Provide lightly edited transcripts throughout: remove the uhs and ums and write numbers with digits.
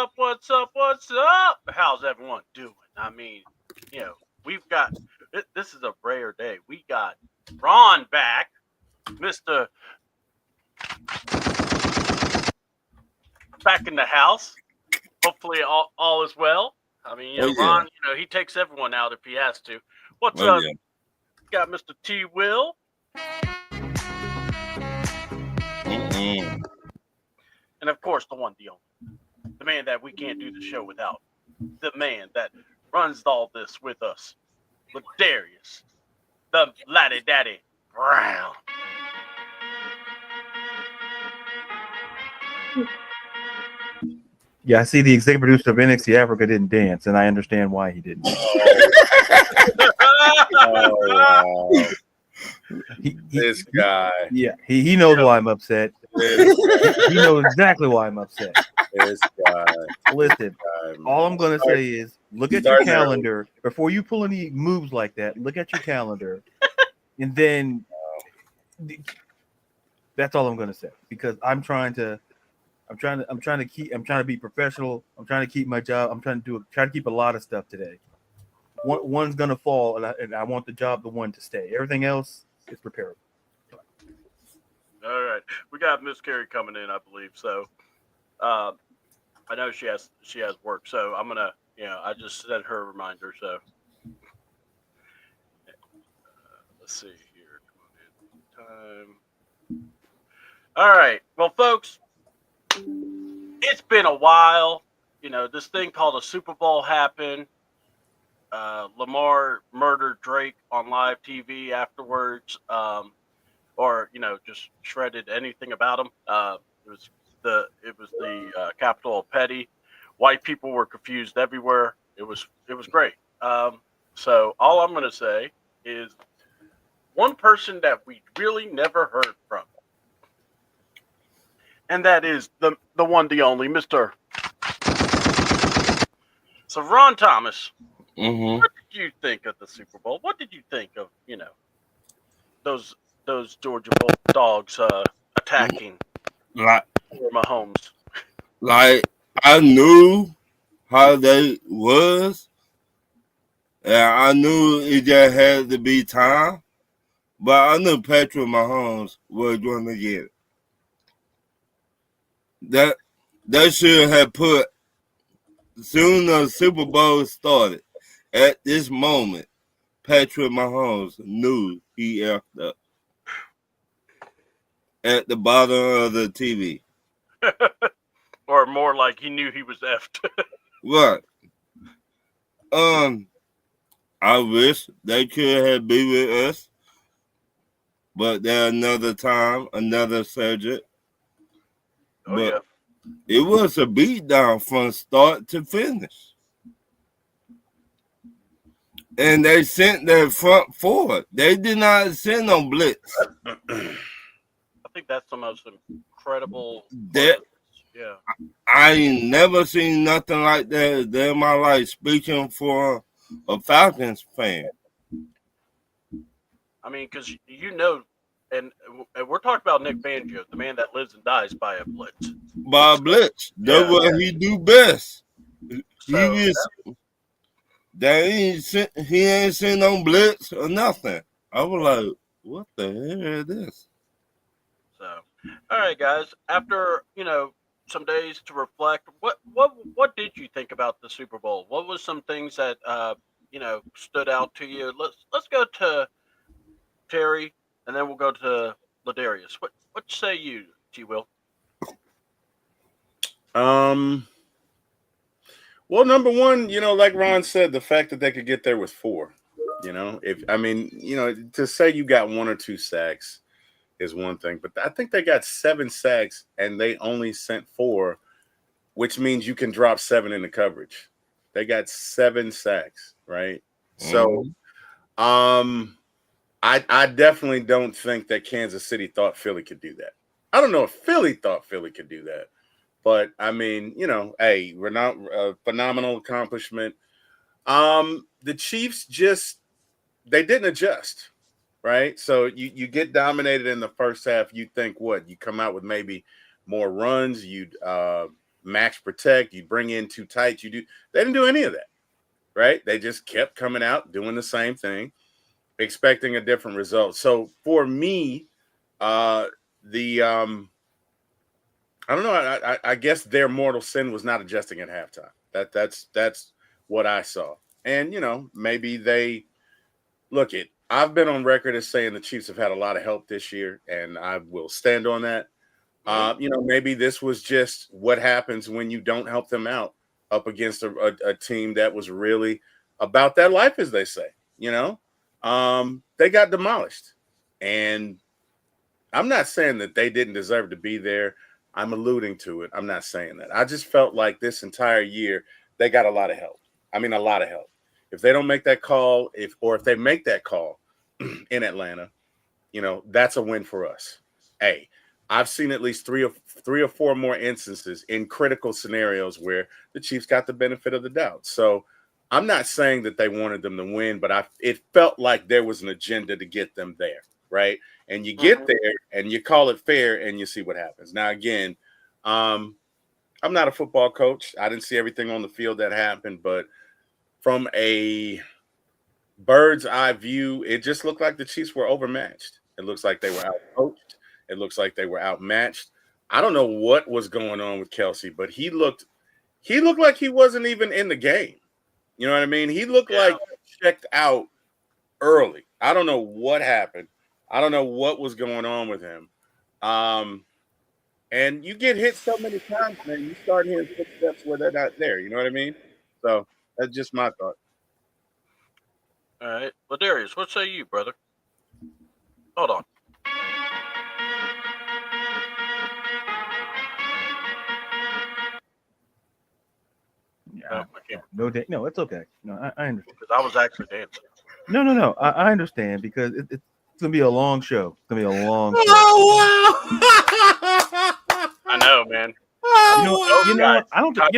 up? What's up? What's up? How's everyone doing? I mean, we've got this is a rare day. We got Ron back, Mister back in the house. Hopefully, all is well. I mean, Oh yeah. Ron, he takes everyone out if he has to. What's Oh up? yeah. Got Mister T. Will, Mm-mm. and of course the one, the only, the man that we can't do the show without. The man that runs all this with us, Ladarius, the Laddie Daddy Brown. Yeah, I see the executive producer of NXT Africa didn't dance, and I understand why he didn't. Oh wow. This guy. Yeah, he knows why I'm upset. This He knows exactly why I'm upset. guy. Listen, all I'm gonna say is look at your Start calendar before you pull any moves like that. Look at your calendar, and then that's all I'm gonna say because I'm trying to be professional. I'm trying to keep my job. I'm trying to keep a lot of stuff today. One's gonna fall, and I want the one to stay. Everything else is preparable. All right, we got Miss Carey coming in, I believe. So, I know she has work. So I'm gonna, I just sent her a reminder. So, let's see here. Come on in. Time. All right. Well, folks, it's been a while. This thing called a Super Bowl happened. Lamar murdered Drake on live TV afterwards, or just shredded anything about him. It was the capital of petty. White people were confused everywhere. It was great. So all I'm going to say is one person that we really never heard from, and that is the one, the only, Mister. So Ron Thomas. Mm-hmm. What did you think of the Super Bowl? What did you think of those Georgia Bulldogs attacking Like Mahomes? like I knew how they was, and I knew it just had to be time. But I knew Patrick Mahomes was going to get it. That should have put soon as the Super Bowl started. At this moment, Patrick Mahomes knew he effed up at the bottom of the TV. Or more like he knew he was effed. Right. I wish they could have been with us, but there another time, another subject. Oh, But yeah. it was a beatdown from start to finish. And they sent their front forward. They did not send no blitz. I think that's the most incredible. That Yeah. I ain't never seen nothing like that in my life. Speaking for a Falcons fan. I mean, because and we're talking about Nick Fangio, the man that lives and dies by a blitz. By blitz, that's what he do best. So, He ain't seen no blitz or nothing. I was like, what the hell is this? So, all right, guys. After some days to reflect, what did you think about the Super Bowl? What was some things that stood out to you? Let's go to Terry, and then we'll go to Ladarius. What say you, G. Will? Well, number one, like Ron said, the fact that they could get there with 4. To say you got 1 or 2 sacks is one thing, but I think they got 7 sacks and they only sent 4, which means you can drop 7 in the coverage. They got 7 sacks, right? So, I definitely don't think that Kansas City thought Philly could do that. I don't know if Philly thought Philly could do that. But I mean, hey, we're not phenomenal accomplishment. The Chiefs they didn't adjust, right? So you get dominated in the first half. You think what? You come out with maybe more runs. You'd max protect, you bring in too tight, they didn't do any of that, right? They just kept coming out doing the same thing, expecting a different result. So for me, I don't know. I guess their mortal sin was not adjusting at halftime. That's what I saw. And maybe I've been on record as saying the Chiefs have had a lot of help this year, and I will stand on that. Maybe this was just what happens when you don't help them out up against a team that was really about that life, as they say. They got demolished, and I'm not saying that they didn't deserve to be there. I'm alluding to it. I'm not saying that. I just felt like this entire year they got a lot of help. I mean, a lot of help. If they don't make that call, if they make that call in Atlanta, that's a win for us. Hey, I've seen at least three or four more instances in critical scenarios where the Chiefs got the benefit of the doubt. So I'm not saying that they wanted them to win, but it felt like there was an agenda to get them there, right? And you get there and you call it fair and you see what happens. Now, again, I'm not a football coach. I didn't see everything on the field that happened, but from a bird's eye view, it just looked like the Chiefs were overmatched. It looks like they were outcoached. It looks like they were outmatched. I don't know what was going on with Kelsey, but he looked like he wasn't even in the game. You know what I mean? He looked like he checked out early. I don't know what happened. I don't know what was going on with him. And you get hit so many times, man, you start hearing footsteps where they're not there. You know what I mean? So that's just my thought. All right. Well, Darius, what say you, brother? Hold on. Yeah, no, it's okay. No, I understand. Because I was actually dancing. No. I understand because it's gonna be a long show. It's gonna be a long show. I know, man. I don't think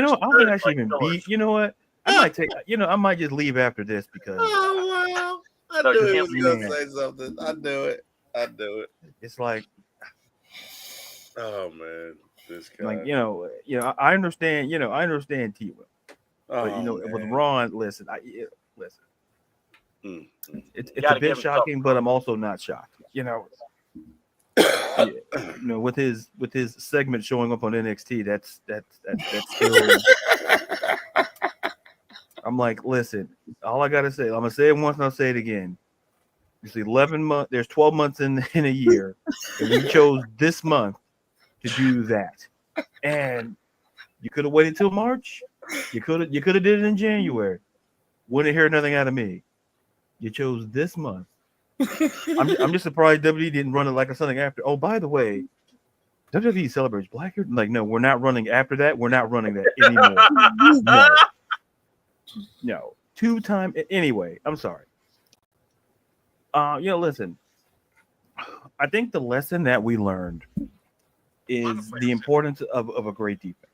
I should even be. You know what? I might take. I might just leave after this because. I knew he was gonna say something. I knew it. It's like. Oh man, this guy. Like I understand. I understand T-Will. But with Ron, listen. It's a bit shocking, but I'm also not shocked. With his segment showing up on NXT, that's still. I'm like, listen. All I gotta say, I'm gonna say it once, and I'll say it again. It's 11 months. There's 12 months in a year, and we chose this month to do that. And you could have waited till March. You could have did it in January. Wouldn't hear nothing out of me. You chose this month. I'm just surprised WWE didn't run it like a something after. Oh, by the way, WWE celebrates Black Year. Like, no, we're not running after that. We're not running that anymore. No. 2-time anyway. I'm sorry. Listen. I think the lesson that we learned is the importance of a great defense.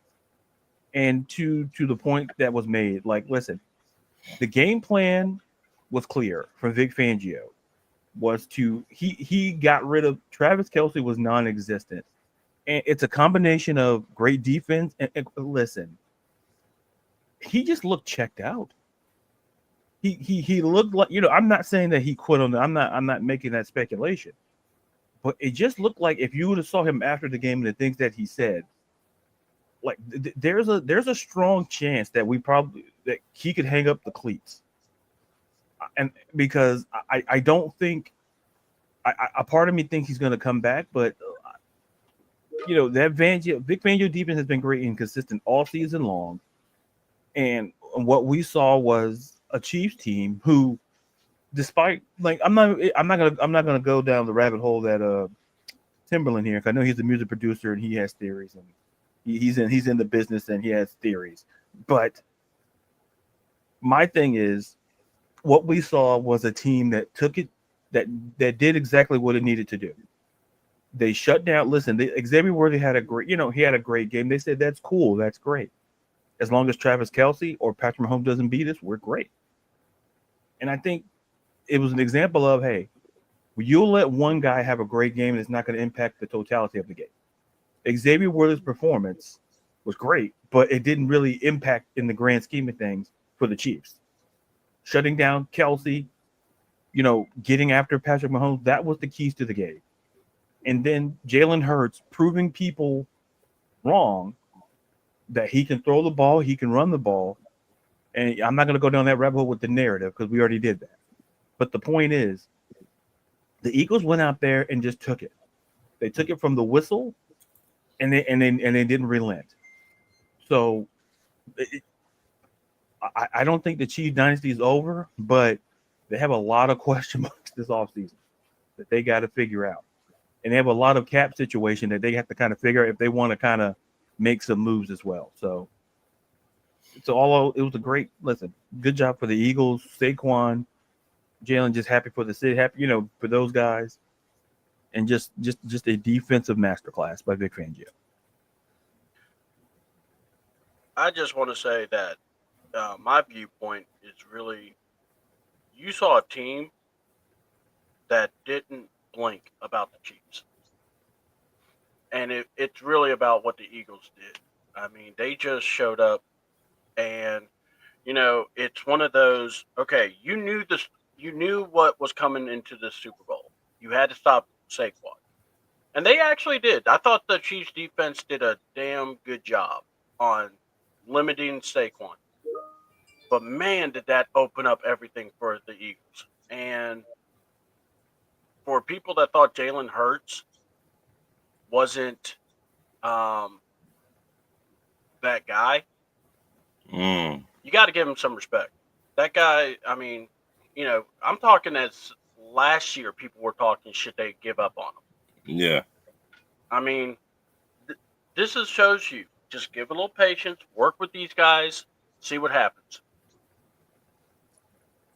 And to the point that was made, like, listen, the game plan was clear from Vic Fangio. Was he got rid of Travis Kelce was non-existent, and it's a combination of great defense and listen, he just looked checked out. He looked like I'm not saying that he quit on. I'm not making that speculation, but it just looked like if you would have saw him after the game and the things that he said, like there's a strong chance that that he could hang up the cleats. And because I don't think a part of me thinks he's going to come back, but that Vic Fangio defense has been great and consistent all season long, and what we saw was a Chiefs team who, despite I'm not gonna go down the rabbit hole that Timberland here, because I know he's a music producer and he has theories and he's in the business and he has theories, but my thing is. What we saw was a team that took it, that did exactly what it needed to do. They shut down. Listen, Xavier Worthy had a great, he had a great game. They said that's cool, that's great. As long as Travis Kelce or Patrick Mahomes doesn't beat us, we're great. And I think it was an example of, hey, you'll let one guy have a great game and it's not going to impact the totality of the game. Xavier Worthy's performance was great, but it didn't really impact in the grand scheme of things for the Chiefs. Shutting down Kelsey, getting after Patrick Mahomes, that was the keys to the game. And then Jalen Hurts proving people wrong that he can throw the ball, he can run the ball. And I'm not going to go down that rabbit hole with the narrative because we already did that. But the point is, the Eagles went out there and just took it. They took it from the whistle, and they didn't relent. So I don't think the Chiefs dynasty is over, but they have a lot of question marks this offseason that they got to figure out. And they have a lot of cap situation that they have to kind of figure out if they want to kind of make some moves as well. So it was a great listen. Good job for the Eagles, Saquon, Jalen. Just happy for the city, happy for those guys, and just a defensive masterclass by Vic Fangio. I just want to say that my viewpoint is really, you saw a team that didn't blink about the Chiefs. And it's really about what the Eagles did. I mean, they just showed up, and it's one of those. Okay, you knew what was coming into the Super Bowl. You had to stop Saquon, and they actually did. I thought the Chiefs defense did a damn good job on limiting Saquon. But man, did that open up everything for the Eagles. And for people that thought Jalen Hurts wasn't that guy, you got to give him some respect. That guy, I mean, I'm talking as last year people were talking, should they give up on him? Yeah. I mean, this shows you, just give a little patience, work with these guys, see what happens.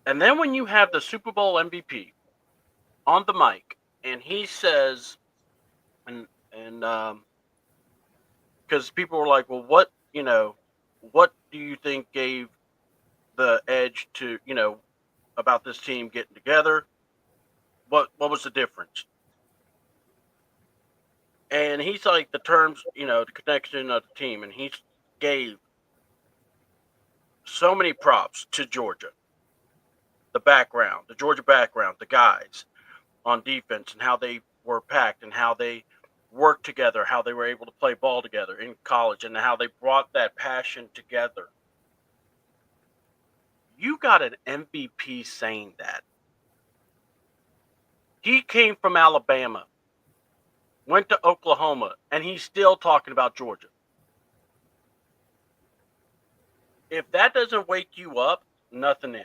And then when you have the Super Bowl MVP on the mic, and he says, and because people were like, well, what do you think gave the edge to, about this team getting together? What was the difference? And he's like, the terms, the connection of the team, and he gave so many props to Georgia. The background, the Georgia background, the guys on defense, and how they were packed, and how they worked together, how they were able to play ball together in college, and how they brought that passion together. You got an MVP saying that. He came from Alabama, went to Oklahoma, and he's still talking about Georgia. If that doesn't wake you up, nothing is.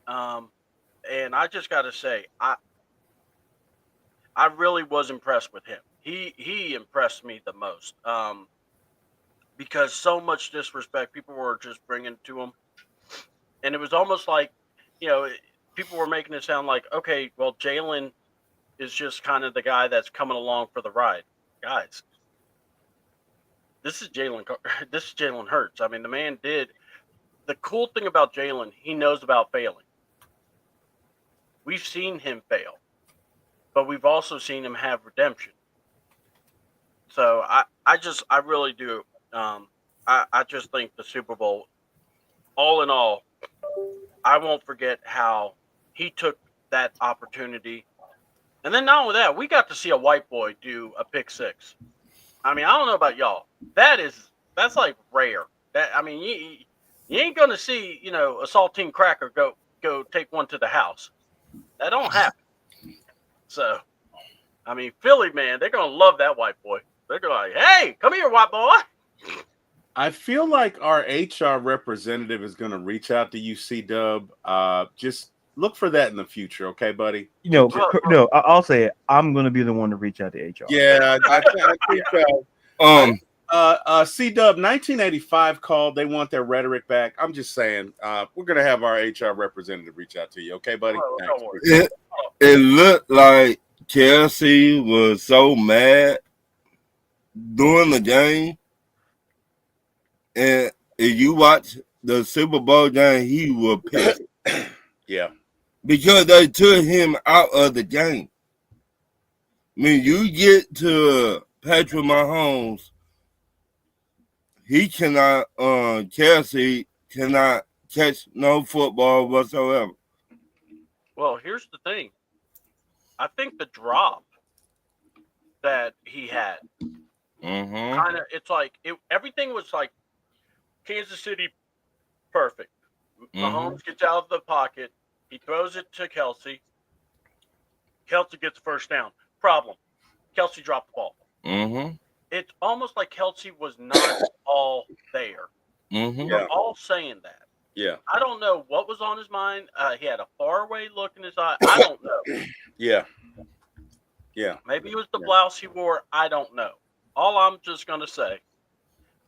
And I just got to say, I really was impressed with him. He impressed me the most, because so much disrespect people were just bringing to him, and it was almost like, people were making it sound like, okay, well, Jalen is just kind of the guy that's coming along for the ride. Guys, this is Jalen Hurts. I mean, the man did. The cool thing about Jalen, he knows about failing. We've seen him fail, but we've also seen him have redemption. So I really do. I just think the Super Bowl, all in all, I won't forget how he took that opportunity. And then not only that, we got to see a white boy do a pick six. I mean, I don't know about y'all. That's like rare. You ain't gonna see, a saltine cracker go take one to the house. That don't happen. So, I mean, Philly, man, they're gonna love that white boy. They're gonna like, hey, come here, white boy. I feel like our HR representative is gonna reach out to you, C-Dub. Just look for that in the future, okay, buddy? No, I'll say it. I'm gonna be the one to reach out to HR. Yeah, I think C-Dub, 1985 called. They want their rhetoric back. I'm just saying, we're going to have our HR representative reach out to you. Okay, buddy? It looked like Kelsey was so mad during the game. And if you watch the Super Bowl game, he was pissed. Yeah. Because they took him out of the game. I mean, you get to Patrick Mahomes, he cannot. Kelsey cannot catch no football whatsoever. Well, here's the thing. I think the drop that he had kind of, it's like everything was like Kansas City perfect. Mahomes gets out of the pocket. He throws it to Kelsey. Kelsey gets the first down. Problem. Kelsey dropped the ball. It's almost like Kelsey was not all there. We're all saying that. Yeah. I don't know what was on his mind. He had a faraway look in his eye. I don't know. Yeah. Maybe it was the blouse he wore. I don't know. All I'm just going to say.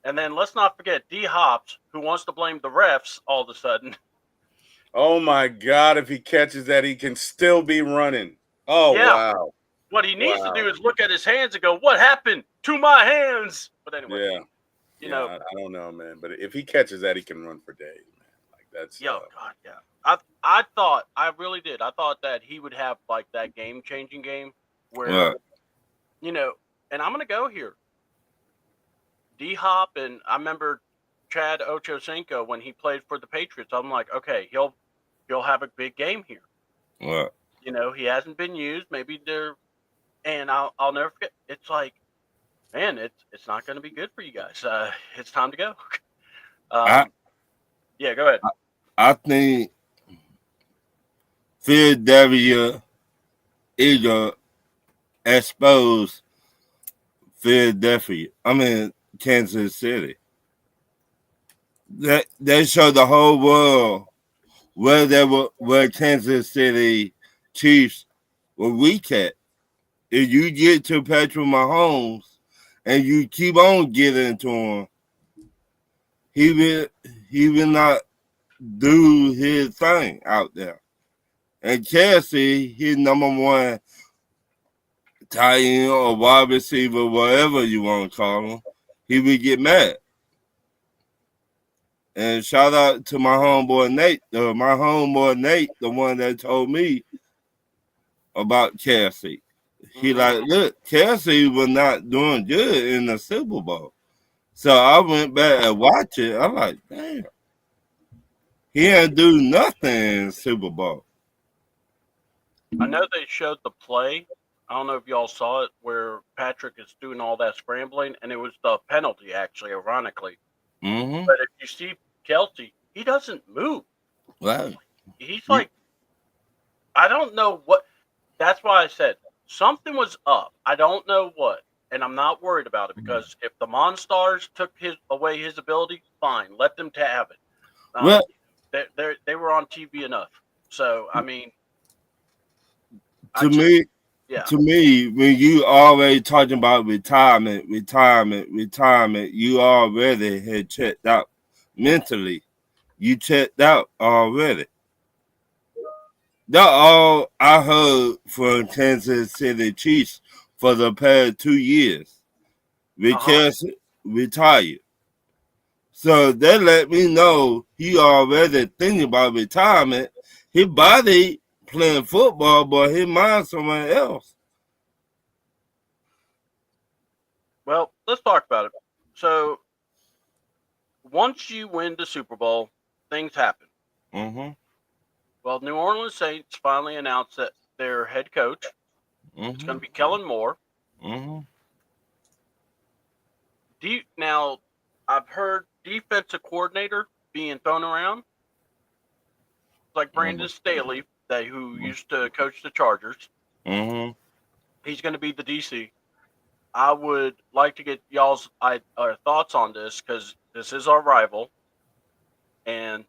And then let's not forget D Hops, who wants to blame the refs all of a sudden. Oh, my God. If he catches that, he can still be running. Oh, yeah. Wow. What he needs to do is look at his hands and go, what happened to my hands? But anyway. You know. I don't know, man. But if he catches that, he can run for days, man. Like that's. God, yeah. I really did. I thought that he would have like that game-changing game where, you know, and I'm going to go here. D-Hop, and I remember Chad Ochocinco when he played for the Patriots. I'm like, okay, he'll have a big game here. Right. You know, he hasn't been used. Maybe and I'll never forget. It's like, man, it's not going to be good for you guys. It's time to go. Yeah, go ahead. I think Philadelphia Eagle exposed Kansas City. They showed the whole world where Kansas City Chiefs were weak at. If you get to Patrick Mahomes and you keep on getting to him, he will not do his thing out there. And Kelsey, his number one tight end or wide receiver, whatever you want to call him, he would get mad. And shout out to my homeboy Nate, the one that told me about Kelsey. He like, look, Kelsey was not doing good in the Super Bowl. So I went back and watched it. I'm like, damn. He didn't do nothing in the Super Bowl. I know they showed the play. I don't know if y'all saw it where Patrick is doing all that scrambling, and it was the penalty, actually, ironically. But if you see Kelsey, he doesn't move. Right. He's like, I don't know what. That's why I said something was up. I don't know what, and I'm not worried about it because if the Monstars took away his ability, fine, let them have it. They were on TV enough. So I mean, to me, when you already talking about retirement, you already had checked out mentally. You checked out already. That's all I heard from Kansas City Chiefs for the past 2 years. Because retired. So they let me know he already thinking about retirement. His body playing football, but his mind somewhere else. Well, let's talk about it. So once you win the Super Bowl, things happen. Well, New Orleans Saints finally announced that their head coach is going to be Kellen Moore. Now, I've heard defensive coordinator being thrown around. It's like Brandon Staley, who used to coach the Chargers. He's going to be the DC. I would like to get y'all's thoughts on this because this is our rival. And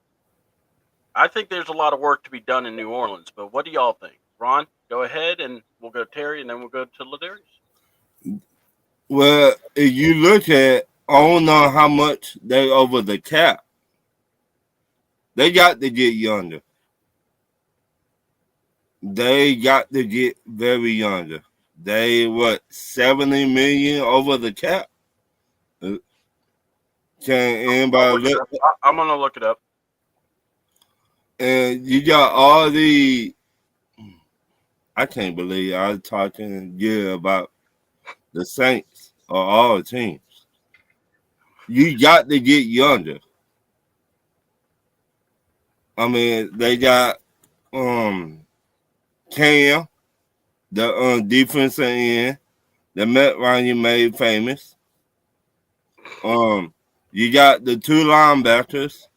I think there's a lot of work to be done in New Orleans, but what do y'all think? Ron, go ahead, and we'll go to Terry, and then we'll go to Ladarius. Well, if you look at, I don't know how much they over the cap. They got to get younger. They got to get very younger. They, 70 million over the cap? Can anybody look? I'm going to look it up. And you got all I can't believe I was talking about the Saints or all teams. you got to get younger. I mean, they got Cam, the defensive end, the Matt Ryan made famous. You got the two linebackers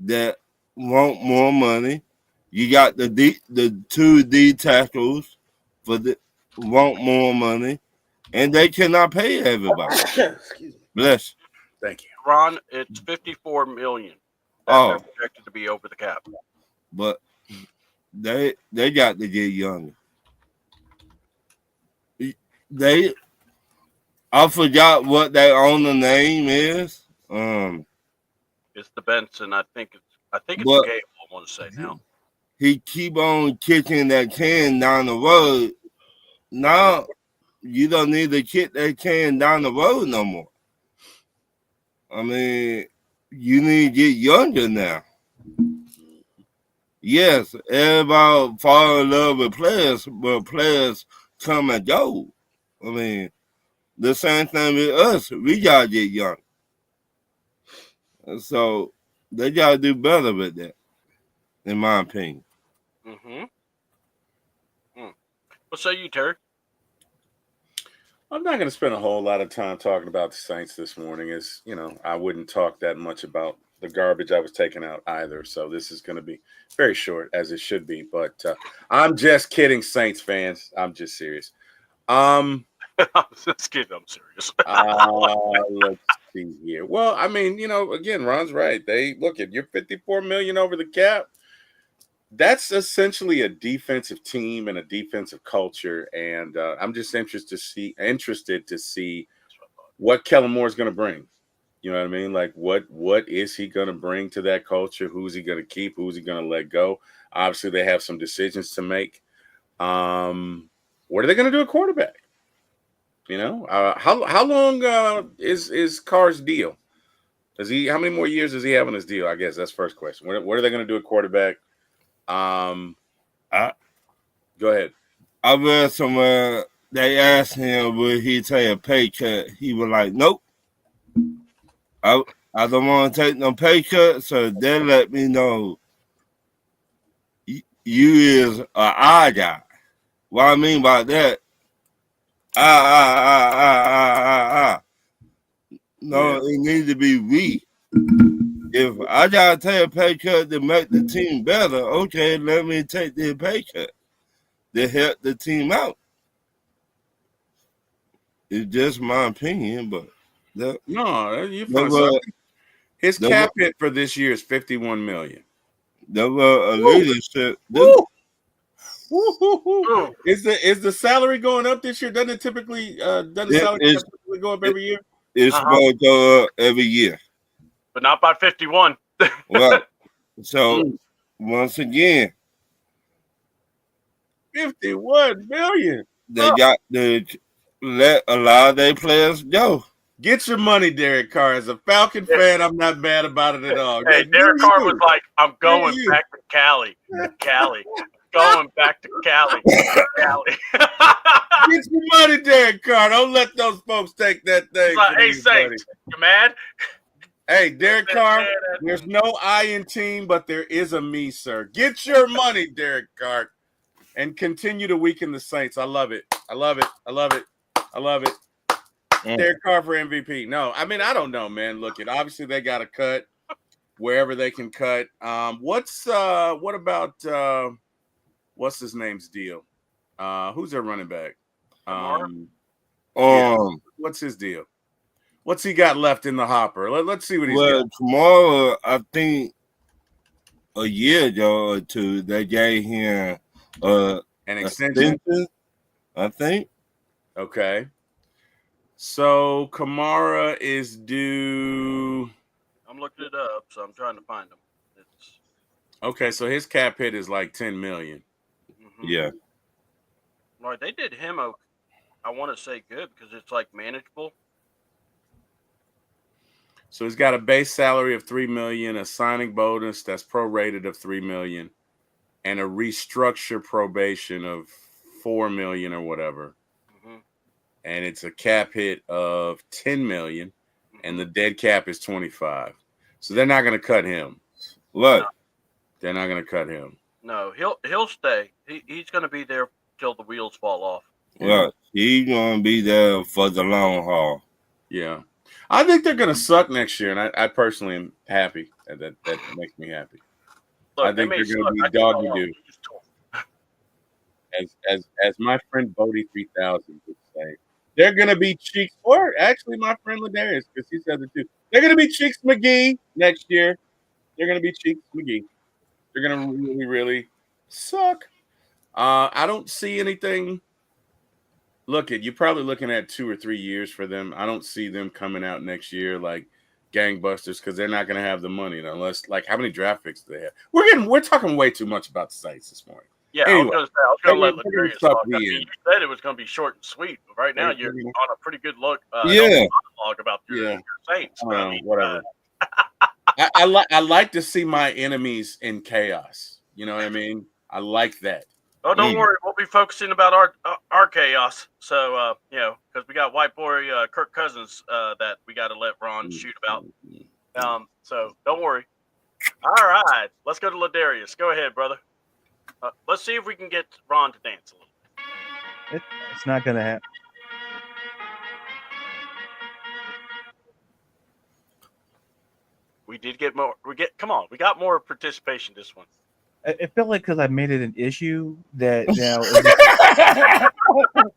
that want more money. You got the two D tackles for the want more money, and they cannot pay everybody. Excuse me. Bless. Thank you. Ron, it's $54 million that Oh. they're projected to be over the cap. But they got to get younger. I forgot what their owner name is. It's the Benson. I think it's But- the Gable. I want to say now. He keep on kicking that can down the road. Now you don't need to kick that can down the road no more. I mean, you need to get younger now. Yes, everybody fall in love with players, but players come and go. I mean, the same thing with us. We gotta get young. So they gotta do better with that, in my opinion. Mm-hmm. What say you, Terry? I'm not going to spend a whole lot of time talking about the Saints this morning. As you know, I wouldn't talk that much about the garbage I was taking out either. So this is going to be very short, as it should be. But I'm just kidding, Saints fans. I'm just serious. I'm just kidding. I'm serious. Let's see here. Well, I mean, you know, again, Ron's right. They look at you're $54 million over the cap. That's essentially a defensive team and a defensive culture, and I'm just interested to see what Kellen Moore is going to bring. You know what I mean? Like, what is he going to bring to that culture? Who's he going to keep? Who's he going to let go? Obviously, they have some decisions to make. What are they going to do at quarterback? You know, how long is Carr's deal? How many more years does he have on his deal? I guess that's first question. What are they going to do at quarterback? Go ahead. I read somewhere they asked him would he take a pay cut. He was like, "Nope, I don't want to take no pay cut." So they let me know you is a I guy. What I mean by that, no, it needs to be we. If I gotta take a pay cut to make the team better, okay, let me take the pay cut to help the team out. It's just my opinion, but No, you're fine. His cap hit for this year is $51 million. There was a leadership. Is the salary going up this year? Doesn't it typically typically go up every year? It's supposed to go up every year, but not by 51. Right. So once again, $51 million. They got to let a lot of their players go. Get your money, Derek Carr. As a Falcon fan, I'm not mad about it at all. Hey, Derek Carr was like, I'm going back to Cali. Going back to Cali. Get your money, Derek Carr. Don't let those folks take that thing. Like, hey, Saints, you mad? Hey, Derek Carr, there's no I in team, but there is a me, sir. Get your money, Derek Carr, and continue to weaken the Saints. I love it. I love it. I love it. I love it. Derek Carr for MVP. No, I mean, I don't know, man. Look, obviously they got to cut wherever they can cut. What about what's his name's deal? Who's their running back? What's his deal? What's he got left in the hopper? Let's see what he's got. Tomorrow, I think a year ago or two, they gave him an extension, I think. Okay. So Kamara is due. I'm looking it up, so I'm trying to find him. Okay, so his cap hit is like $10 million. Mm-hmm. Yeah. Right, they did him. I want to say good because it's like manageable. So he's got a base salary of $3 million, a signing bonus that's prorated of $3 million, and a restructure probation of $4 million or whatever. And it's a cap hit of $10 million, and the dead cap is 25. So they're not going to cut him. Right. They're not going to cut him. No, he'll stay. He's going to be there till the wheels fall off. Right. He's going to be there for the long haul. Yeah. I think they're going to suck next year, and I personally am happy. That makes me happy. Look, I think they're going to be doggy-doo. As my friend Bodie 3000 would say, they're going to be Cheeks, or actually my friend Ladarius, because he says it too. They're going to be Cheeks McGee next year. They're going to be Cheeks McGee. They're going to really, really suck. I don't see anything. You're probably looking at 2 or 3 years for them. I don't see them coming out next year like gangbusters because they're not going to have the money unless, like, how many draft picks do they have? We're talking way too much about the Saints this morning. Yeah, anyway, I was going to let Ladarius talk. You said it was going to be short and sweet, but right now you're on a pretty good look. Monologue about your Saints. Whatever. I like to see my enemies in chaos. You know what I mean? I like that. Oh, don't worry. We'll be focusing about our chaos. So, because we got white boy Kirk Cousins that we got to let Ron shoot about. So don't worry. All right, let's go to Ladarius. Go ahead, brother. Let's see if we can get Ron to dance a little. It's not going to happen. We did get more. Come on. We got more participation this one. It felt like because I made it an issue that now.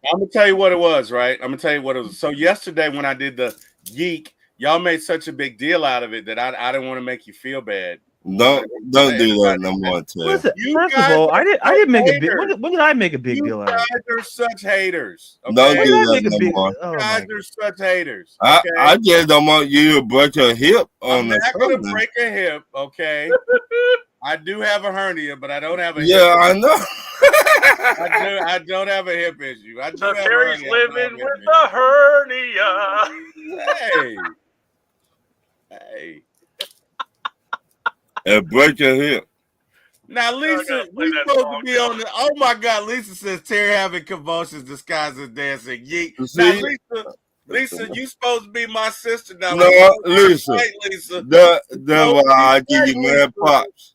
I'm gonna tell you what it was, right? I'm gonna tell you what it was. So yesterday when I did the geek, y'all made such a big deal out of it that I didn't want to make you feel bad. Don't do that no more, Ted. Listen, first of all, I didn't make a big. When did I make a big deal out of it? You guys are such haters. Okay? Don't do that no more. You guys are such haters. Okay? I just don't want you to break your hip on the. I'm not gonna break a hip, okay? I do have a hernia, but I don't have a hip. Yeah, I know. I don't have a hip issue. So Terry's living with a hernia. Hey. And break your hip. Now, Lisa, we supposed to be on the. Oh my God, Lisa says Terry having convulsions disguised as dancing. Now, Lisa, you supposed to be my sister now. No, Lisa. Lisa. That's why I give you mad props.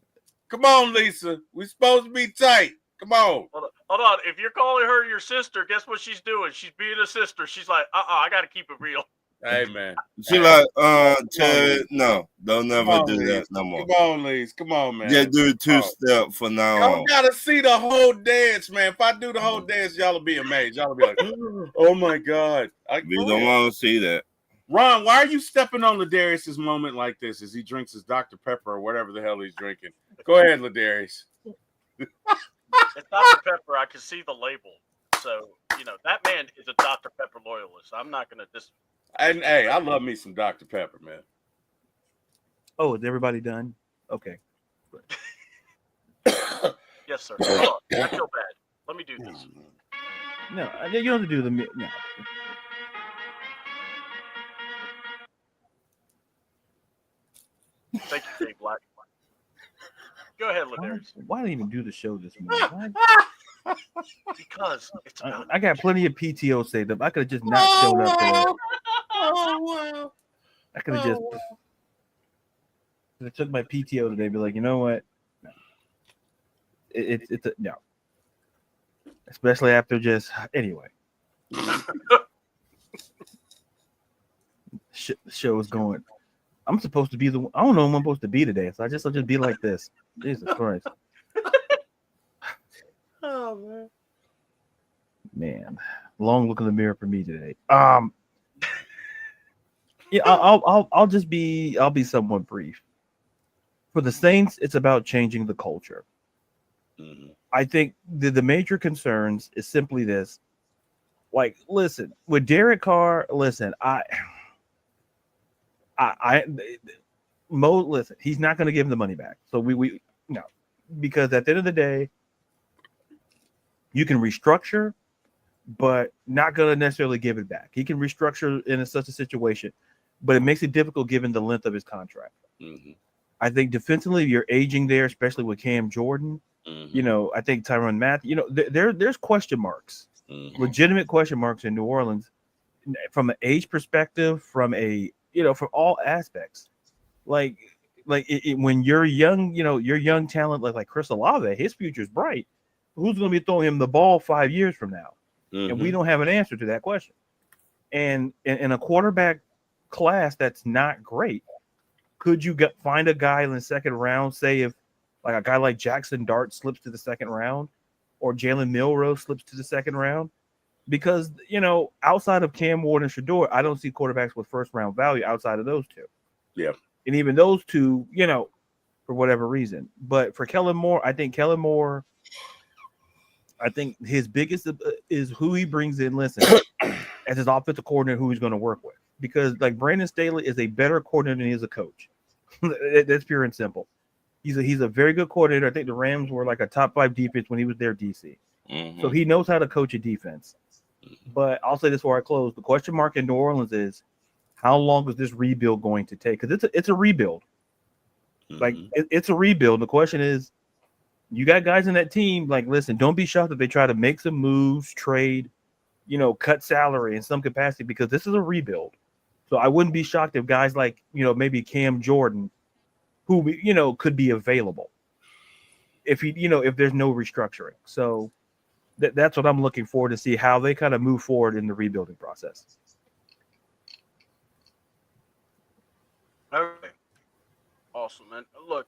Come on, Lisa. We supposed to be tight. Come on. Hold on. If you're calling her your sister, guess what she's doing? She's being a sister. She's like, I got to keep it real. Hey, man. She like, Ted, no, don't never do that no more. Come on, Lisa. Come on, man. Just do 2-step for now on. You gotta see the whole dance, man. If I do the whole dance, y'all will be amazed. Y'all will be like, oh my God. We don't want to see that. Ron, why are you stepping on Ladarius' moment like this as he drinks his Dr. Pepper or whatever the hell he's drinking? Go ahead, Ladarius. It's Dr. Pepper. I can see the label. So, that man is a Dr. Pepper loyalist. I'm not going to And hey, I love me some Dr. Pepper, man. Oh, is everybody done? Okay. Yes, sir. Hold on. I feel bad. Let me do this. No, you don't have to do the. No. Thank you, Dave Black. Go ahead, Ladarius. Why didn't I even do the show this morning? Because it's about I got plenty of PTO saved up. I could have just not shown up today. Oh, wow. I could have just I took my PTO today and be like, you know what? No. It's a no. Especially after just anyway. The show is going. I'm supposed to be the. I don't know who I'm supposed to be today, so I'll just be like this. Jesus Christ. Oh man, long look in the mirror for me today. Yeah, I'll be somewhat brief. For the Saints, it's about changing the culture. Mm-hmm. I think the major concerns is simply this. Like, listen, with Derek Carr, listen, listen, he's not going to give him the money back. So we no, because at the end of the day, you can restructure, but not going to necessarily give it back. He can restructure in such a situation, but it makes it difficult given the length of his contract. Mm-hmm. I think defensively, you're aging there, especially with Cam Jordan. Mm-hmm. I think Tyrann Mathieu. There's question marks, mm-hmm. legitimate question marks in New Orleans from an age perspective, from a from all aspects. Like when you're young, your young talent like Chris Olave, his future's bright. Who's going to be throwing him the ball 5 years from now? Mm-hmm. And we don't have an answer to that question. And in a quarterback class that's not great, could you find a guy in the second round? Say if like a guy like Jackson Dart slips to the second round, or Jalen Milroe slips to the second round, because outside of Cam Ward and Shador, I don't see quarterbacks with first round value outside of those two. Yeah, and even those two, for whatever reason. But for Kellen Moore, I think his biggest is who he brings in. Listen, as his offensive coordinator, who he's going to work with, because like Brandon Staley is a better coordinator than he is a coach. That's pure and simple. He's a very good coordinator. I think the Rams were like a top 5 defense when he was their DC. Mm-hmm. So he knows how to coach a defense. But I'll say this before I close: the question mark in New Orleans is how long is this rebuild going to take? Because it's a rebuild. Mm-hmm. Like it's a rebuild. The question is, you got guys in that team. Like, listen, don't be shocked if they try to make some moves, trade, cut salary in some capacity, because this is a rebuild. So I wouldn't be shocked if guys like, maybe Cam Jordan, who, could be available if if there's no restructuring. So that's what I'm looking for, to see how they kind of move forward in the rebuilding process. Okay. Awesome, man. Look,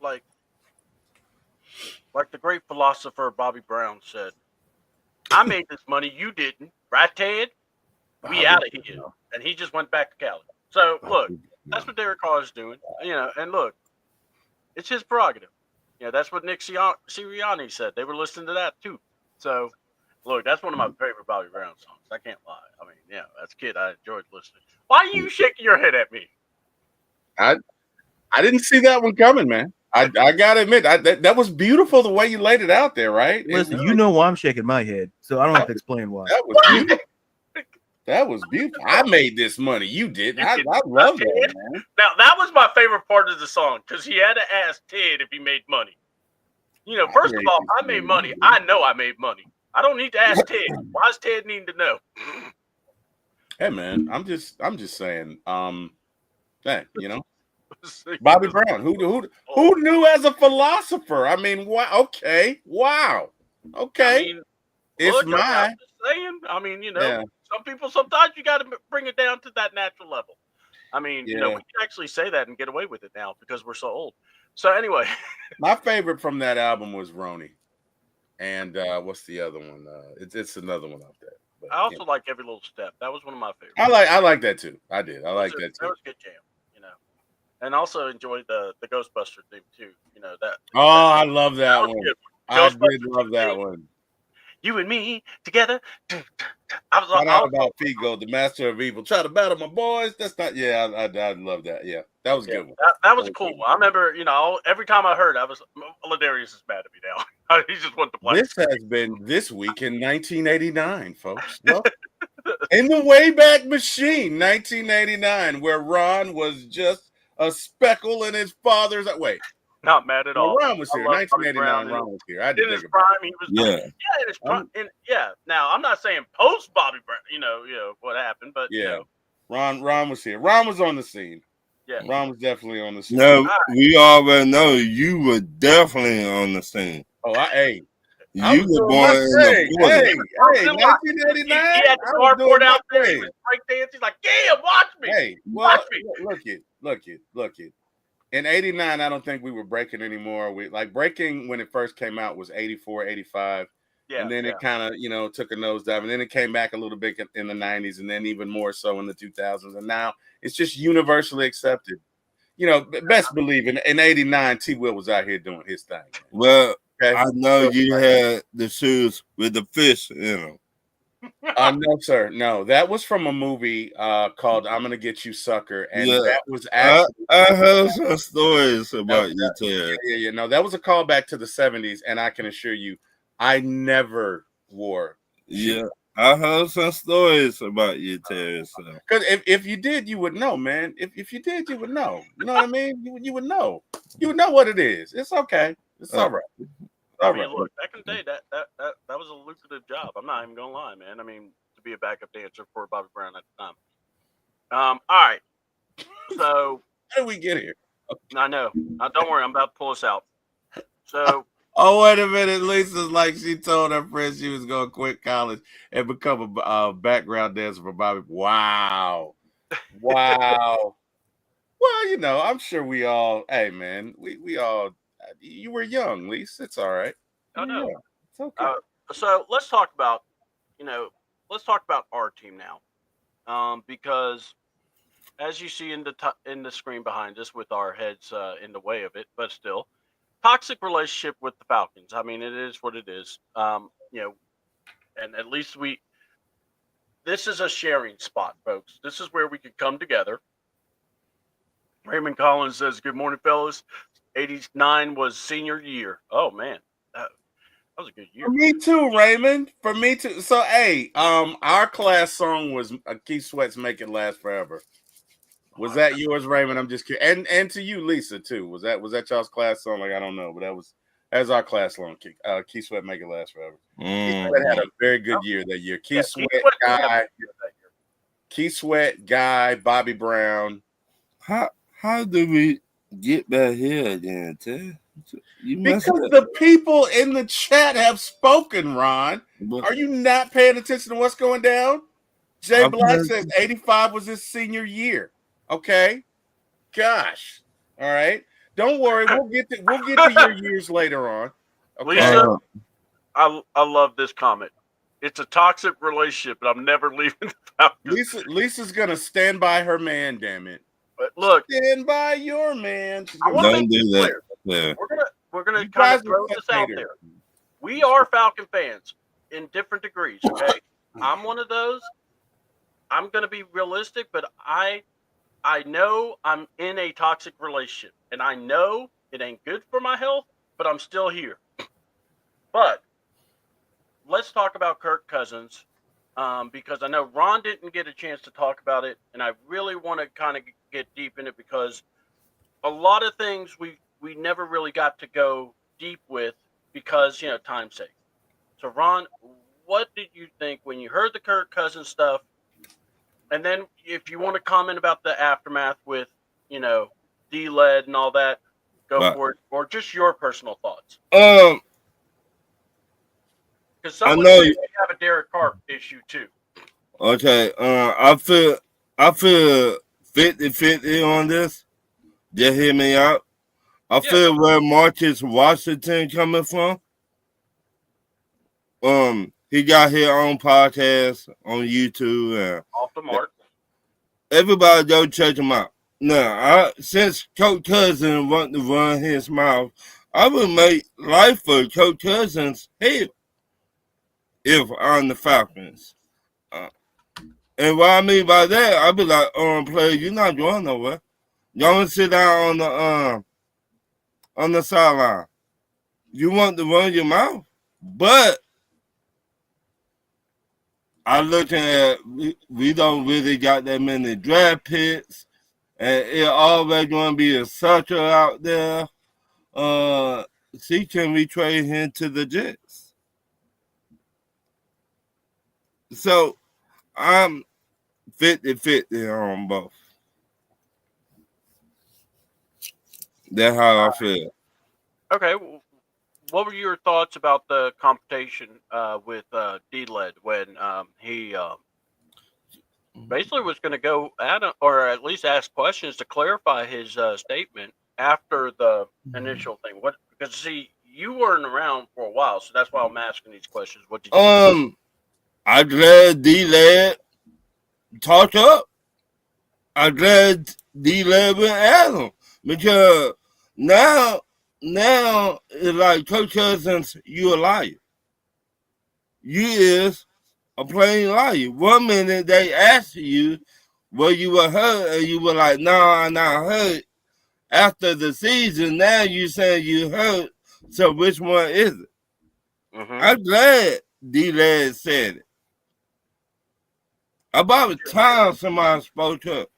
like the great philosopher Bobby Brown said, I made this money, you didn't, right, Ted? We out of here. And he just went back to Cali. So look, that's what Derek Carr is doing. And look, it's his prerogative. That's what Nick Sirianni said. They were listening to that too. So look, that's one of my favorite Bobby Brown songs. I can't lie. I mean, as a kid, I enjoyed listening. Why are you shaking your head at me? I didn't see that one coming, man. I gotta admit, that was beautiful the way you laid it out there, right? Listen, why I'm shaking my head, so I don't have to explain why. That was beautiful. That was beautiful. I made this money. You didn't. I love that, man. Now, that was my favorite part of the song, because he had to ask Ted if he made money. First of all, I made money. I know I made money. I don't need to ask Ted. Why does Ted need to know? Hey, man, I'm just saying. Bobby Brown, who knew as a philosopher? I mean, okay, wow, okay. It's I'm just saying. I mean, some people, sometimes you got to bring it down to that natural level. I mean, we can actually say that and get away with it now because we're so old. So anyway, my favorite from that album was Roni, and what's the other one? It's another one out there. But, I also like Every Little Step. That was one of my favorites. I like that too. I did. I like that too. That was a good jam. And also enjoyed the Ghostbuster theme too. That. Oh, I love that one. I did love that one. You and me together. I was about Figo, the master of evil. Try to battle my boys. That's not. Yeah, I love that. Yeah, that was a good one. That was cool. I remember, every time I heard, I was Ladarius is mad at me now. He just wanted to play. This has been This Week in 1989, folks. Well, in the Wayback Machine, 1989, where Ron was just a speckle in his father's. Wait. Not mad at all. Ron was here. 1989. Ron was here. I did in his prime, he was. In his prime. Now I'm not saying post Bobby Brown. What happened, but Ron was here. Ron was on the scene. Yeah, Ron was definitely on the scene. No, we already know you were definitely on the scene. Oh, hey. You were born in the 40s. 1989. He had the cardboard out there. He was breakdancing. He's like, "Yeah, watch me." Hey, watch me. Look it. In 89, I don't think we were breaking anymore. Breaking when it first came out was 84, 85. Yeah, and then it kind of, took a nosedive. And then it came back a little bit in the 90s, and then even more so in the 2000s. And now it's just universally accepted. Best believe in 89, T. Will was out here doing his thing. Well, okay. I know you had the shoes with the fish in them. No, sir. No, that was from a movie called "I'm Gonna Get You, Sucker," and that was actually. I heard some stories about you, Ted. Yeah. No, that was a callback to the '70s, and I can assure you, I never wore. Yeah, I heard some stories about you, Ted. Because if you did, you would know, man. If you did, you would know. You know what I mean? You would know. You would know what it is. It's okay. It's all right. Look, back in the day, that was a lucrative job. I'm not even gonna lie, man. I mean, to be a backup dancer for Bobby Brown at the time. All right. So How did we get here? I know. Don't worry, I'm about to pull us out. So Oh, wait a minute. Lisa's like she told her friend she was going to quit college and become a background dancer for Bobby. Wow. Wow. Well, you know, I'm sure we all, hey, man, we all, you were young, Lisa. It's all right. I know. Yeah, it's okay. So let's talk about, let's talk about our team now, because as you see in the screen behind us, with our heads in the way of it, but still, toxic relationship with the Falcons. I mean, it is what it is. And at least this is a sharing spot, folks. This is where we could come together. Raymond Collins says, "Good morning, fellas. '89 was senior year. Oh man, that was a good year. For me too, Raymond. For me too. So, hey, our class song was Keith Sweat's "Make It Last Forever." Was that yours, Raymond? I'm just kidding. And to you, Lisa, too. Was that y'all's class song? Like, I don't know, but that was our class song. Keith Sweat, "Make It Last Forever." Keith Sweat had a very good year that year. Keith Sweat, Guy, Bobby Brown. How do we get back here again, Ted? Because the people in the chat have spoken, Ron. Are you not paying attention to what's going down? Jay Black says 85 was his senior year. Okay. Gosh. All right. Don't worry. We'll get to your years later on. Okay. Lisa, I love this comment. It's a toxic relationship, but I'm never leaving the Falcons. Lisa's gonna stand by her man, damn it. But look, stand by your man. I want to make this clear. Yeah. We're gonna kind of throw this out there. We are Falcon fans in different degrees. Okay, I'm one of those. I'm gonna be realistic, but I know I'm in a toxic relationship, and I know it ain't good for my health, but I'm still here. But let's talk about Kirk Cousins, because I know Ron didn't get a chance to talk about it, and I really want to kind of get deep in it because a lot of things we never really got to go deep with because, time's sake. So, Ron, what did you think when you heard the Kirk Cousins stuff? And then if you want to comment about the aftermath with, D-Led and all that, go for it. Or just your personal thoughts. Because someone said you have a Derek Carr issue too. Okay. I feel 50-50 on this. Just hear me out. I feel where Marcus Washington coming from. He got his own podcast on YouTube and off the mark. Everybody go check him out. Now, since Coach Cousins want to run his mouth, I would make life for Coach Cousins hell if I'm the Falcons. And what I mean by that, I'd be like, player, you're not going nowhere. Y'all sit down on the sideline. You want to run your mouth, but I'm looking at we don't really got that many draft picks, and it always going to be a sucker out there. See, can we trade him to the Jets? So I'm 50-50 on both. That's how I feel. Okay. What were your thoughts about the confrontation with D-Led when he basically was going to go at him, or at least ask questions to clarify his statement after the initial thing? Because see, you weren't around for a while, so that's why I'm asking these questions. What did you think? I'm glad D-Led talked up. I'm glad D-Led went at him because now it's like Coach Cousins, you a liar. You is a plain liar. 1 minute they asked you were you were hurt, and you were like, no, I'm not hurt. After the season, now you saying you hurt. So which one is it? Mm-hmm. I'm glad D-Led said it. About the time somebody spoke up.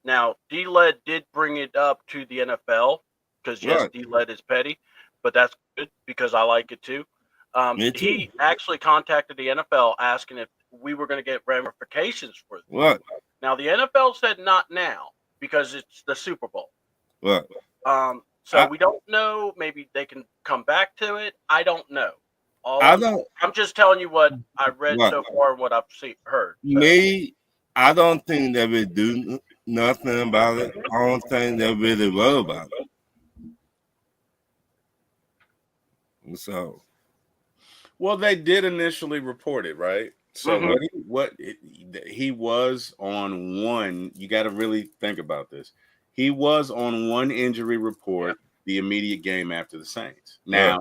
Now, D-Led did bring it up to the NFL because, yes, D-Led is petty, but that's good because I like it too. He actually contacted the NFL asking if we were going to get ramifications for this. What? Now, the NFL said not now because it's the Super Bowl. Right. So we don't know. Maybe they can come back to it. I don't know. I'm just telling you what I read so far and what I've heard. So. Me, I don't think they will do nothing about it. I don't think they really worry about it. So, well, they did initially report it, right? So he was on one. You got to really think about this. He was on one injury report the immediate game after the Saints. Now,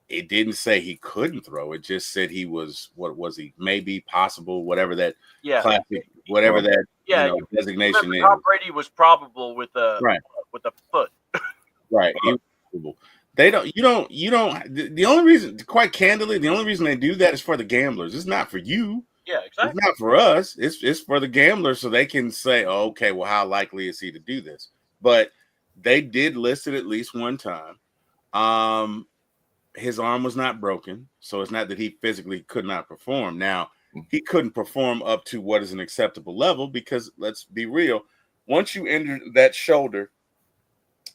it didn't say he couldn't throw. It just said he was, what was he? Maybe, possible, whatever that classic, whatever that designation is. Tom Brady was probable with a foot. Right. He was probable. They don't. You don't. The only reason, quite candidly, the only reason they do that is for the gamblers. It's not for you. Yeah, exactly. It's not for us. It's for the gamblers, so they can say, oh, okay, well, how likely is he to do this? But they did list it at least one time. His arm was not broken, so it's not that he physically could not perform. Now, he couldn't perform up to what is an acceptable level because, let's be real, once you injure that shoulder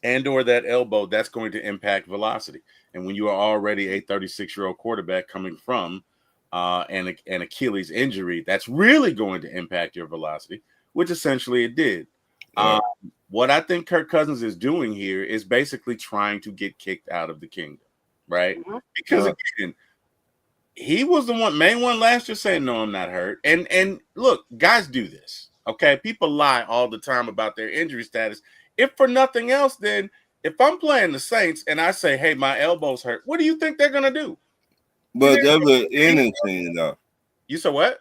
and or that elbow, that's going to impact velocity. And when you are already a 36-year-old quarterback coming from an Achilles injury, that's really going to impact your velocity, which essentially it did. What I think Kirk Cousins is doing here is basically trying to get kicked out of the kingdom, right? Because again, he was the main one last year saying, no, I'm not hurt. And look, guys do this, okay? People lie all the time about their injury status. If for nothing else, then if I'm playing the Saints and I say, hey, my elbow's hurt, what do you think they're going to do? But there was anything, though. You said what?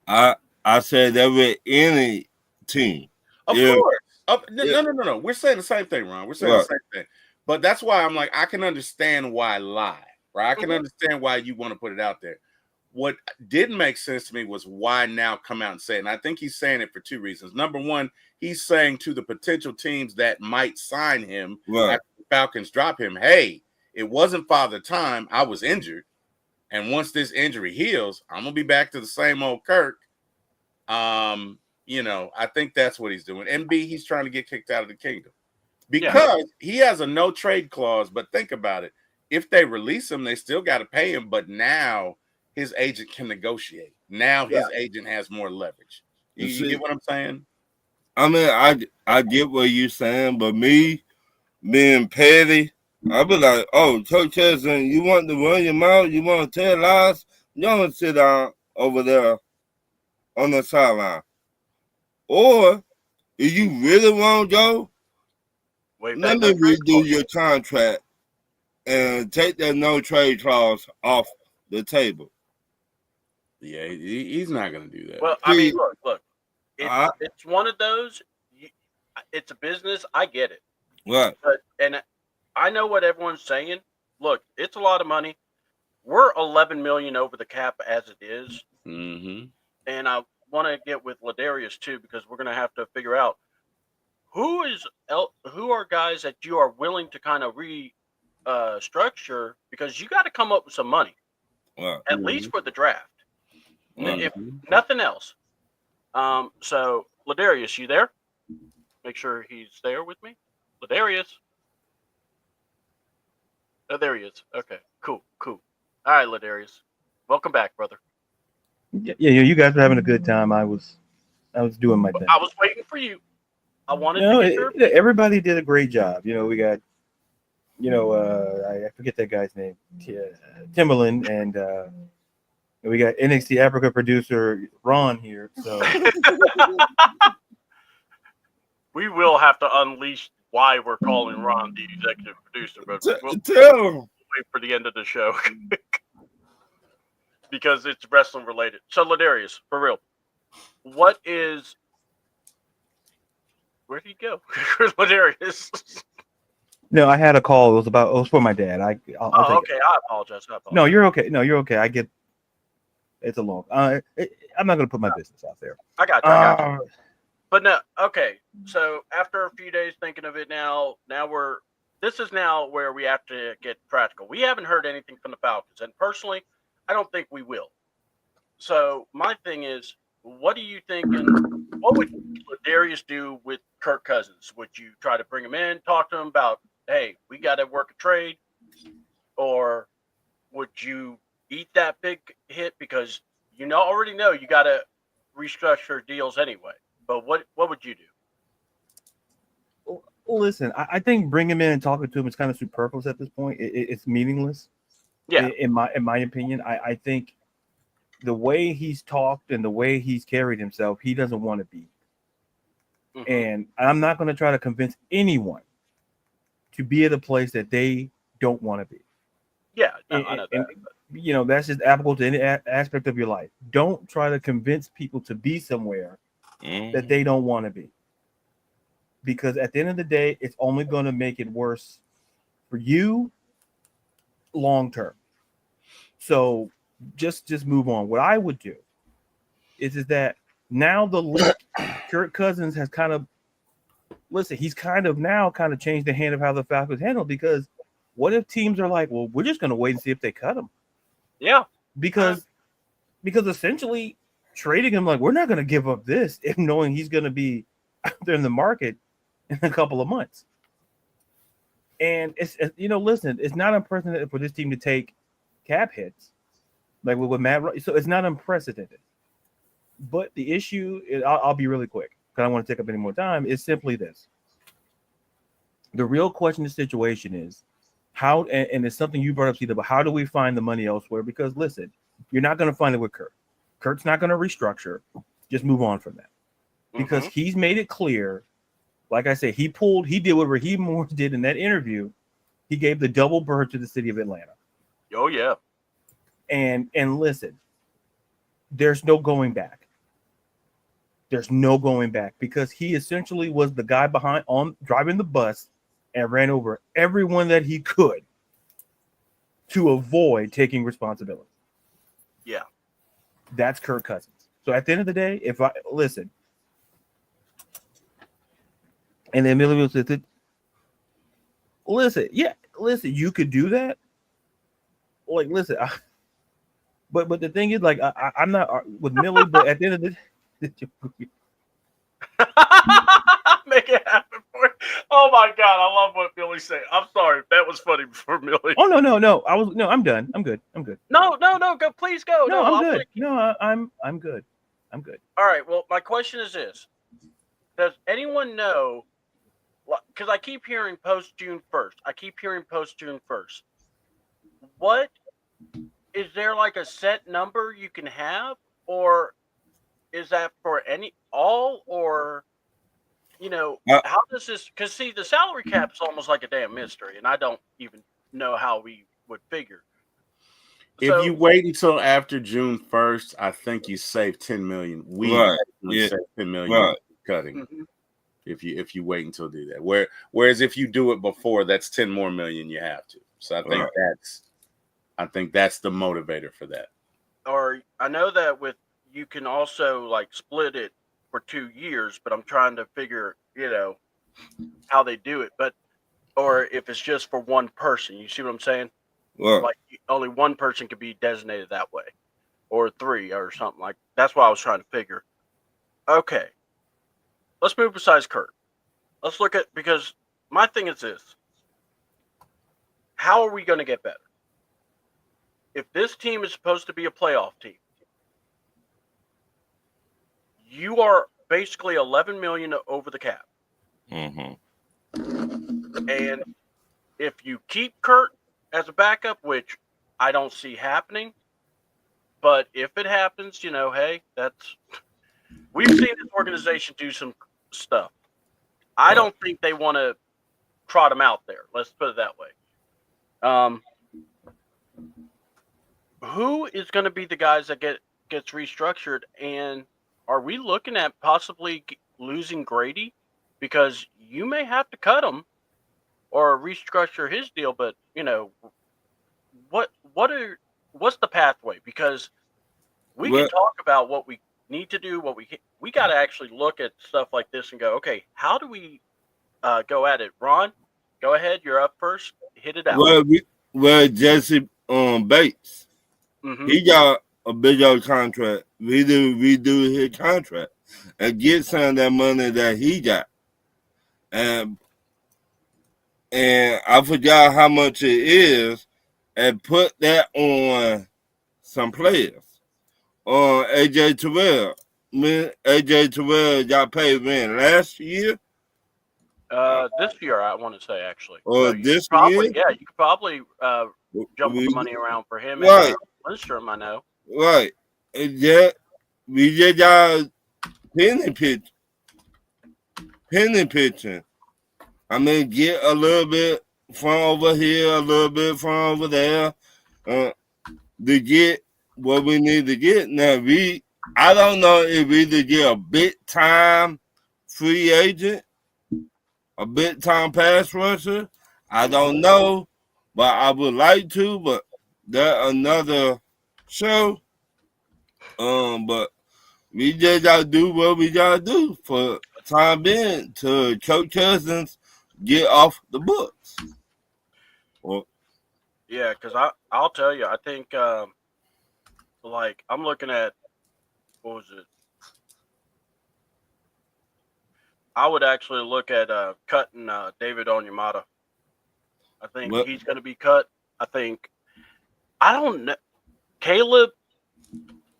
I said there was any team. Of course. No. We're saying the same thing, Ron. We're saying the same thing. But that's why I'm like, I can understand why lie, right? I can understand why you want to put it out there. What didn't make sense to me was why now come out and say it. And I think he's saying it for two reasons. Number one, he's saying to the potential teams that might sign him after the Falcons drop him, hey, it wasn't Father Time. I was injured. And once this injury heals, I'm going to be back to the same old Kirk. I think that's what he's doing. And B, he's trying to get kicked out of the kingdom because he has a no trade clause. But think about it. If they release him, they still got to pay him. But now his agent can negotiate. Now his agent has more leverage. You get what I'm saying? I mean, I get what you're saying, but me being petty, I'll be like, oh, Coach Chesson, you want to run your mouth? You want to tell lies? You don't sit down over there on the sideline. Or if you really want to go, let me redo your contract and take that no trade clause off the table. Yeah, he's not going to do that. Well, I mean, look. It's one of those. It's a business. I get it. Right. And I know what everyone's saying. Look, it's a lot of money. We're $11 million over the cap as it is. Mm-hmm. And I want to get with Ladarius too, because we're going to have to figure out who are guys that you are willing to kind of restructure, because you got to come up with some money, at least for the draft, if nothing else. So Ladarius, you there? Make sure he's there with me. Ladarius. Oh, there he is. Okay, cool. All right, Ladarius, welcome back, brother. Yeah, you guys are having a good time. I was doing my thing. I was waiting for you. I wanted to get everybody did a great job. We got, I forget that guy's name, Timberland, and we got NXT Africa producer Ron here. So we will have to unleash why we're calling Ron the executive producer, but we'll wait for the end of the show. Because it's wrestling related. So Ladarius, for real, where did he go? Ladarius. No, I had a call. It was for my dad. I'll take okay. I apologize. No, you're okay. I get. It's a long. I'm not going to put my business out there. I got you. But no, okay. So after a few days thinking of it, this is now where we have to get practical. We haven't heard anything from the Falcons, and personally, I don't think we will. So my thing is, what are you thinking what would Darius do with Kirk Cousins? Would you try to bring him in, talk to him about, hey, we got to work a trade, or would you eat that big hit because you already know you got to restructure deals anyway? But what would you do? Listen, I think bringing him in and talking to him is kind of superfluous at this point. It's meaningless. Yeah. In my opinion, I think the way he's talked and the way he's carried himself, he doesn't want to be. Mm-hmm. And I'm not going to try to convince anyone to be at a place that they don't want to be. Yeah, no, I know that. And, that's just applicable to any aspect of your life. Don't try to convince people to be somewhere that they don't want to be. Because at the end of the day, it's only going to make it worse for you long term. So just move on. What I would do is that now Kirk Cousins has he's kind of changed the hand of how the Falcons handle, because what if teams are like, well, we're just going to wait and see if they cut him? Yeah. Because essentially trading him, like, we're not going to give up this if knowing he's going to be out there in the market in a couple of months. And listen, it's not unprecedented for this team to take cap hits like with Matt. So it's not unprecedented. But the issue is, I'll be really quick because I don't want to take up any more time, is simply this. The real question in the situation is how, and it's something you brought up, Steve, about how do we find the money elsewhere? Because listen, you're not going to find it with Kurt. Kurt's not going to restructure. Just move on from that. Because he's made it clear, like I said, he did what Raheem Morris did in that interview. He gave the double bird to the city of Atlanta. Oh, yeah. And listen, there's no going back. There's no going back, because he essentially was the guy driving the bus and ran over everyone that he could to avoid taking responsibility. Yeah. That's Kirk Cousins. So at the end of the day, and then Millie will say, listen, you could do that. Like, listen, but the thing is, like, I'm not with Millie, but at the end of the day, make it happen for you. Oh my God, I love what Billy said. I'm sorry, that was funny for Millie. Oh no, I'm done. I'm good. No, go, please go. No, I'm good. No, I'm good. I'm good. All right. Well, my question is this: does anyone know? Because I keep hearing post June 1st. What is there, like a set number you can have, or is that for all, or how does this? Because see, the salary cap is almost like a damn mystery, and I don't even know how we would figure. If you wait until after June 1st, I think you save $10 million. Save $10 million cutting. Mm-hmm. If you wait until do that. Whereas if you do it before, that's $10 more million you have to. So I think that's the motivator for that. Or I know that you can also like split it for 2 years, but I'm trying to figure, how they do it. But or if it's just for one person, you see what I'm saying? Right. Like only one person could be designated that way, or 3 or something like. That's what I was trying to figure. Okay. Let's move besides Kurt. Let's look at, because my thing is this. How are we going to get better? If this team is supposed to be a playoff team, you are basically $11 million over the cap. Mm-hmm. And if you keep Kurt as a backup, which I don't see happening, but if it happens, hey, we've seen this organization do some stuff. I don't think they want to trot him out there. Let's put it that way. Who is going to be the guys that gets restructured? And are we looking at possibly losing Grady? Because you may have to cut him or restructure his deal. But, what's the pathway? Because we can talk about what we need to do, we got to actually look at stuff like this and go, okay, how do we go at it? Ron, go ahead. You're up first. Hit it out. Well, Jesse Bates, Mm-hmm. he got a big old contract. We redo his contract. and get some of that money that he got. And I forgot how much it is, and put that on some players. On AJ Terrell. AJ Terrell got paid when? Last year? This year, I want to say actually. Or So you this probably, year? yeah, you could probably jumble the We, money around for him and right, Lindstrom. I know. right. We just got penny pitching. I mean, get a little bit from over here, a little bit from over there, to get what we need to get. Now, I don't know if we to get a big time free agent, a big time pass rusher. I don't know, but I would like to, but that's another show. But we just gotta do what we gotta do for time being to Coach Cousins get off the books. Well, Yeah, because I'll tell you, I think like I'm looking at what was it? I would actually look at cutting David Onyemata. I think what? he's going to be cut. I don't know, Caleb.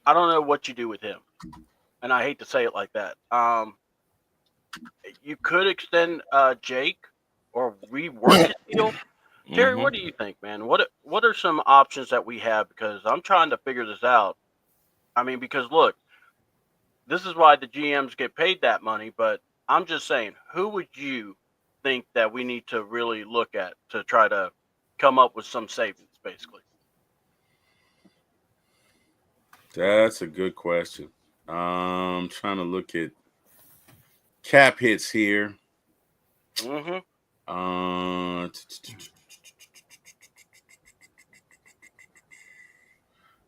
I don't know what you do with him, and I hate to say it like that. You could extend Jake or rework his deal. Terry, what do you think, man? What are some options that we have? Because I'm trying to figure this out. I mean, because look, this is why the GMs get paid that money. But I'm just saying, who would you think that we need to really look at to try to come up with some savings, basically? That's a good question. Trying to look at cap hits here. Mm-hmm.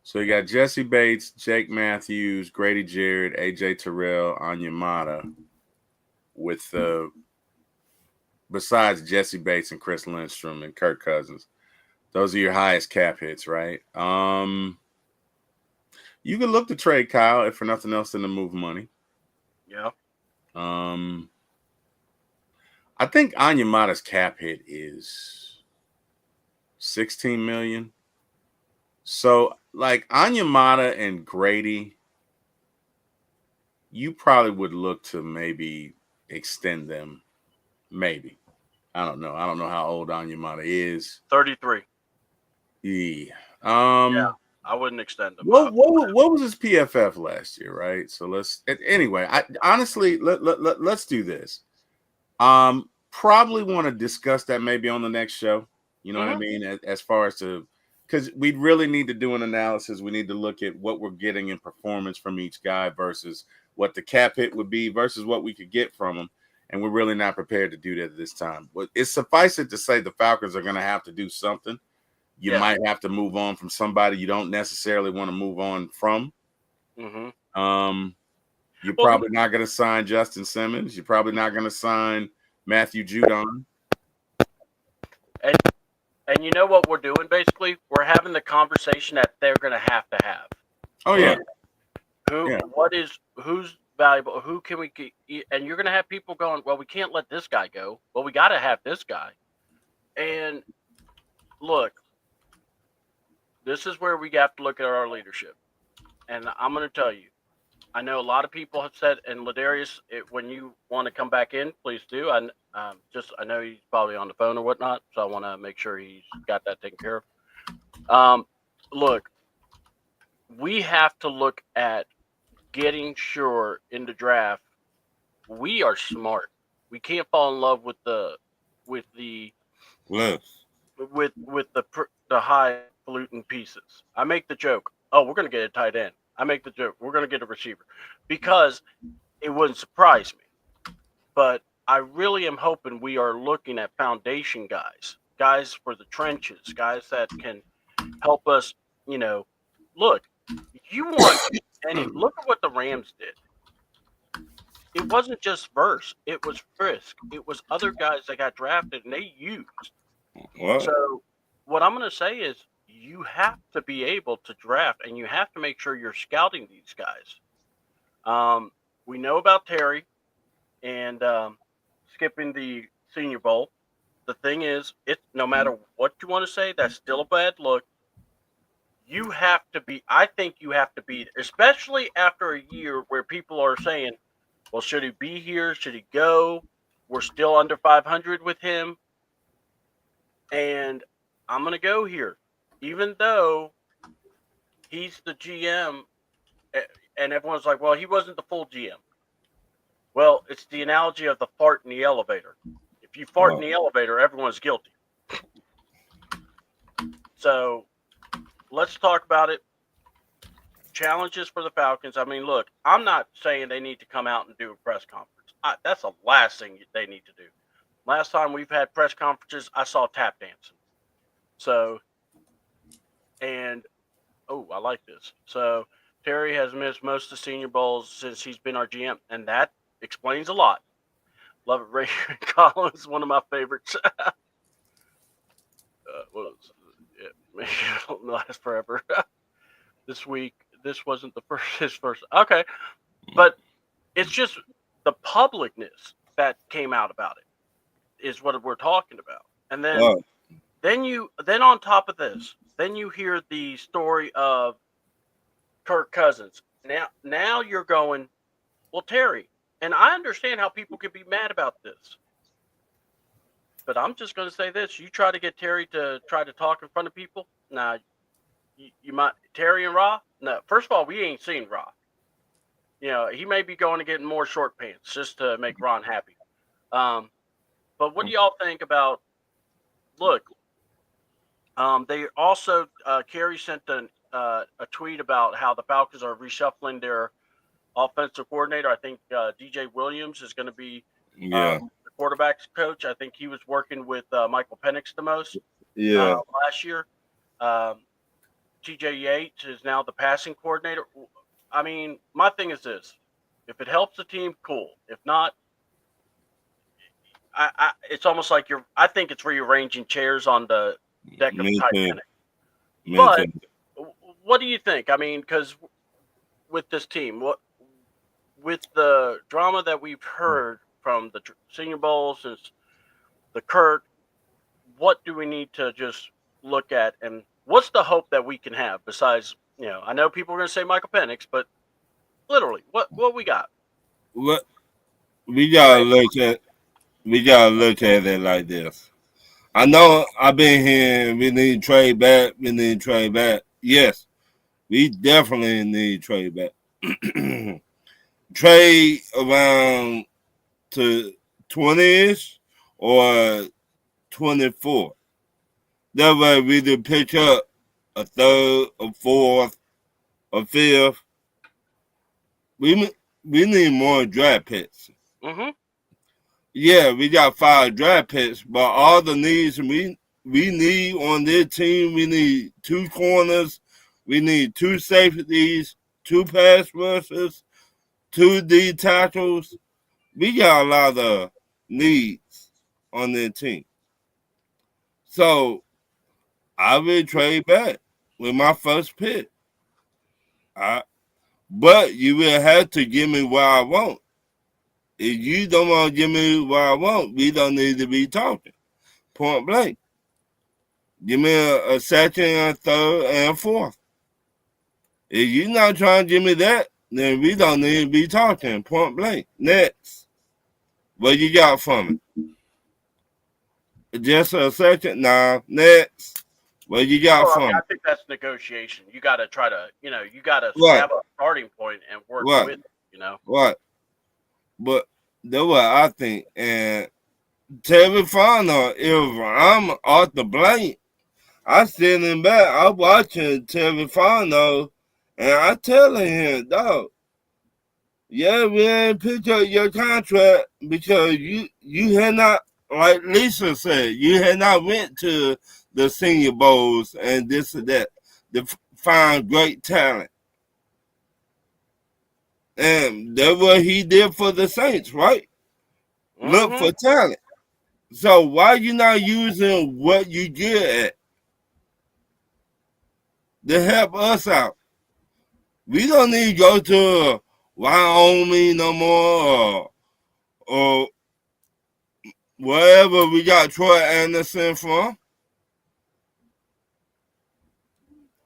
So you got Jesse Bates, Jake Matthews, Grady Jarrett, AJ Terrell, Onyemata, with besides Jesse Bates and Chris Lindstrom and Kirk Cousins. Those are your highest cap hits, right? You can look to trade Kyle if for nothing else than to move money. Yeah. I think Onyemata's cap hit is $16 million. So, like Onyemata and Grady, you probably would look to maybe extend them. Maybe. I don't know. I don't know how old Onyemata is. 33. Yeah. Yeah. I wouldn't extend him. What was his PFF last year, right? So anyway, I honestly let's do this. Probably want to discuss that maybe on the next show. You know what I mean? As far as because we really need to do an analysis. We need to look at what we're getting in performance from each guy versus what the cap hit would be versus what we could get from them. And we're really not prepared to do that at this time. But it's suffice it to say the Falcons are going to have to do something. You might have to move on from somebody you don't necessarily want to move on from. Mm-hmm. You're probably not going to sign Justin Simmons. You're probably not going to sign Matthew Judon. And you know what we're doing, basically? We're having the conversation that they're going to have. Oh, yeah. Who's valuable? Who can we get? And you're going to have people going, well, we can't let this guy go. Well, we got to have this guy. And look, this is where we have to look at our leadership. And I'm going to tell you, I know a lot of people have said, and Ladarius, when you want to come back in, please do. I know he's probably on the phone or whatnot, so I want to make sure he's got that taken care of. Look, we have to look at getting sure in the draft we are smart. We can't fall in love with the highfalutin pieces. I make the joke, oh, we're going to get a tight end. I make the joke, we're going to get a receiver, because it wouldn't surprise me. But I really am hoping we are looking at foundation guys for the trenches, guys that can help us, look, look at what the Rams did. It wasn't just Verse, it was Frisk, it was other guys that got drafted and they used. What? So what I'm going to say is you have to be able to draft, and you have to make sure you're scouting these guys. we know about Terry and skipping the Senior Bowl. The thing is, it no matter what you want to say, that's still a bad look. You have to be. I think you have to be, especially after a year where people are saying, "Well, should he be here? Should he go?" We're still under 500 with him, and I'm gonna go here, even though he's the GM, and everyone's like, "Well, he wasn't the full GM." Well, it's the analogy of the fart in the elevator. If you fart in the elevator, everyone's guilty. So let's talk about it. Challenges for the Falcons. I mean, look, I'm not saying they need to come out and do a press conference. That's the last thing they need to do. Last time we've had press conferences, I saw tap dancing. So, and, oh, I like this. So, Terry has missed most of the Senior Bowls since he's been our GM, and that explains a lot. Love it. Ray Collins, one of my favorites. What was it? Maybe it'll last forever. This week, this wasn't his first. Okay, but it's just the publicness that came out about it is what we're talking about. And then on top of this, then you hear the story of Kirk Cousins. Now you're going, well, Terry, and I understand how people could be mad about this. But I'm just going to say this. You try to get Terry to try to talk in front of people. Nah, you might. Terry and Ra? No. First of all, we ain't seen Ra. You know, he may be going to get more short pants just to make Ron happy. But what do y'all think about, look, they also, Kerry sent a tweet about how the Falcons are reshuffling their offensive coordinator. I think DJ Williams is going to be the quarterback's coach. I think he was working with Michael Penix the most last year. TJ Yates is now the passing coordinator. I mean, my thing is this. If it helps the team, cool. If not, it's almost like I think it's rearranging chairs on the deck of Titanic. But what do you think? I mean, because with this team, with the drama that we've heard from the Senior Bowl since the Kirk, what do we need to just look at, and what's the hope that we can have besides, you know, I know people are going to say Michael Penix, but literally, what we got? What we gotta look at it like this. I know I've been hearing we need to trade back. Yes, we definitely need to trade back. Trade around to 20-ish or 24. That way we can pick up a third, a fourth, a fifth. We need more draft picks. Mm-hmm. Yeah, we got 5 draft picks, but all the needs we need on this team, we need 2 corners, we need 2 safeties, 2 pass rushers, 2 D tackles. We got a lot of needs on their team. So I will trade back with my first pick. But you will have to give me what I want. If you don't want to give me what I want, we don't need to be talking. Point blank. Give me a second, a third, and a fourth. If you're not trying to give me that, then we don't need to be talking. Point blank. Next. What you got for me? Just a second? Nah. Next. What you got for me? I think that's negotiation. You got to try to, you know, you got to have a starting point and work with it, you know? Right. But that's what I think. And Terry Fano, if I'm off the blame, I sitting back, I'm watching Terry Fano, and I telling him, dog, yeah, we ain't picked up your contract because you had not, like Lisa said, you had not went to the Senior Bowls and this and that to find great talent. And that's what he did for the Saints, right? Mm-hmm. Look for talent. So why you not using what you get at to help us out? We don't need to go to Wyoming no more, or wherever we got Troy Anderson from.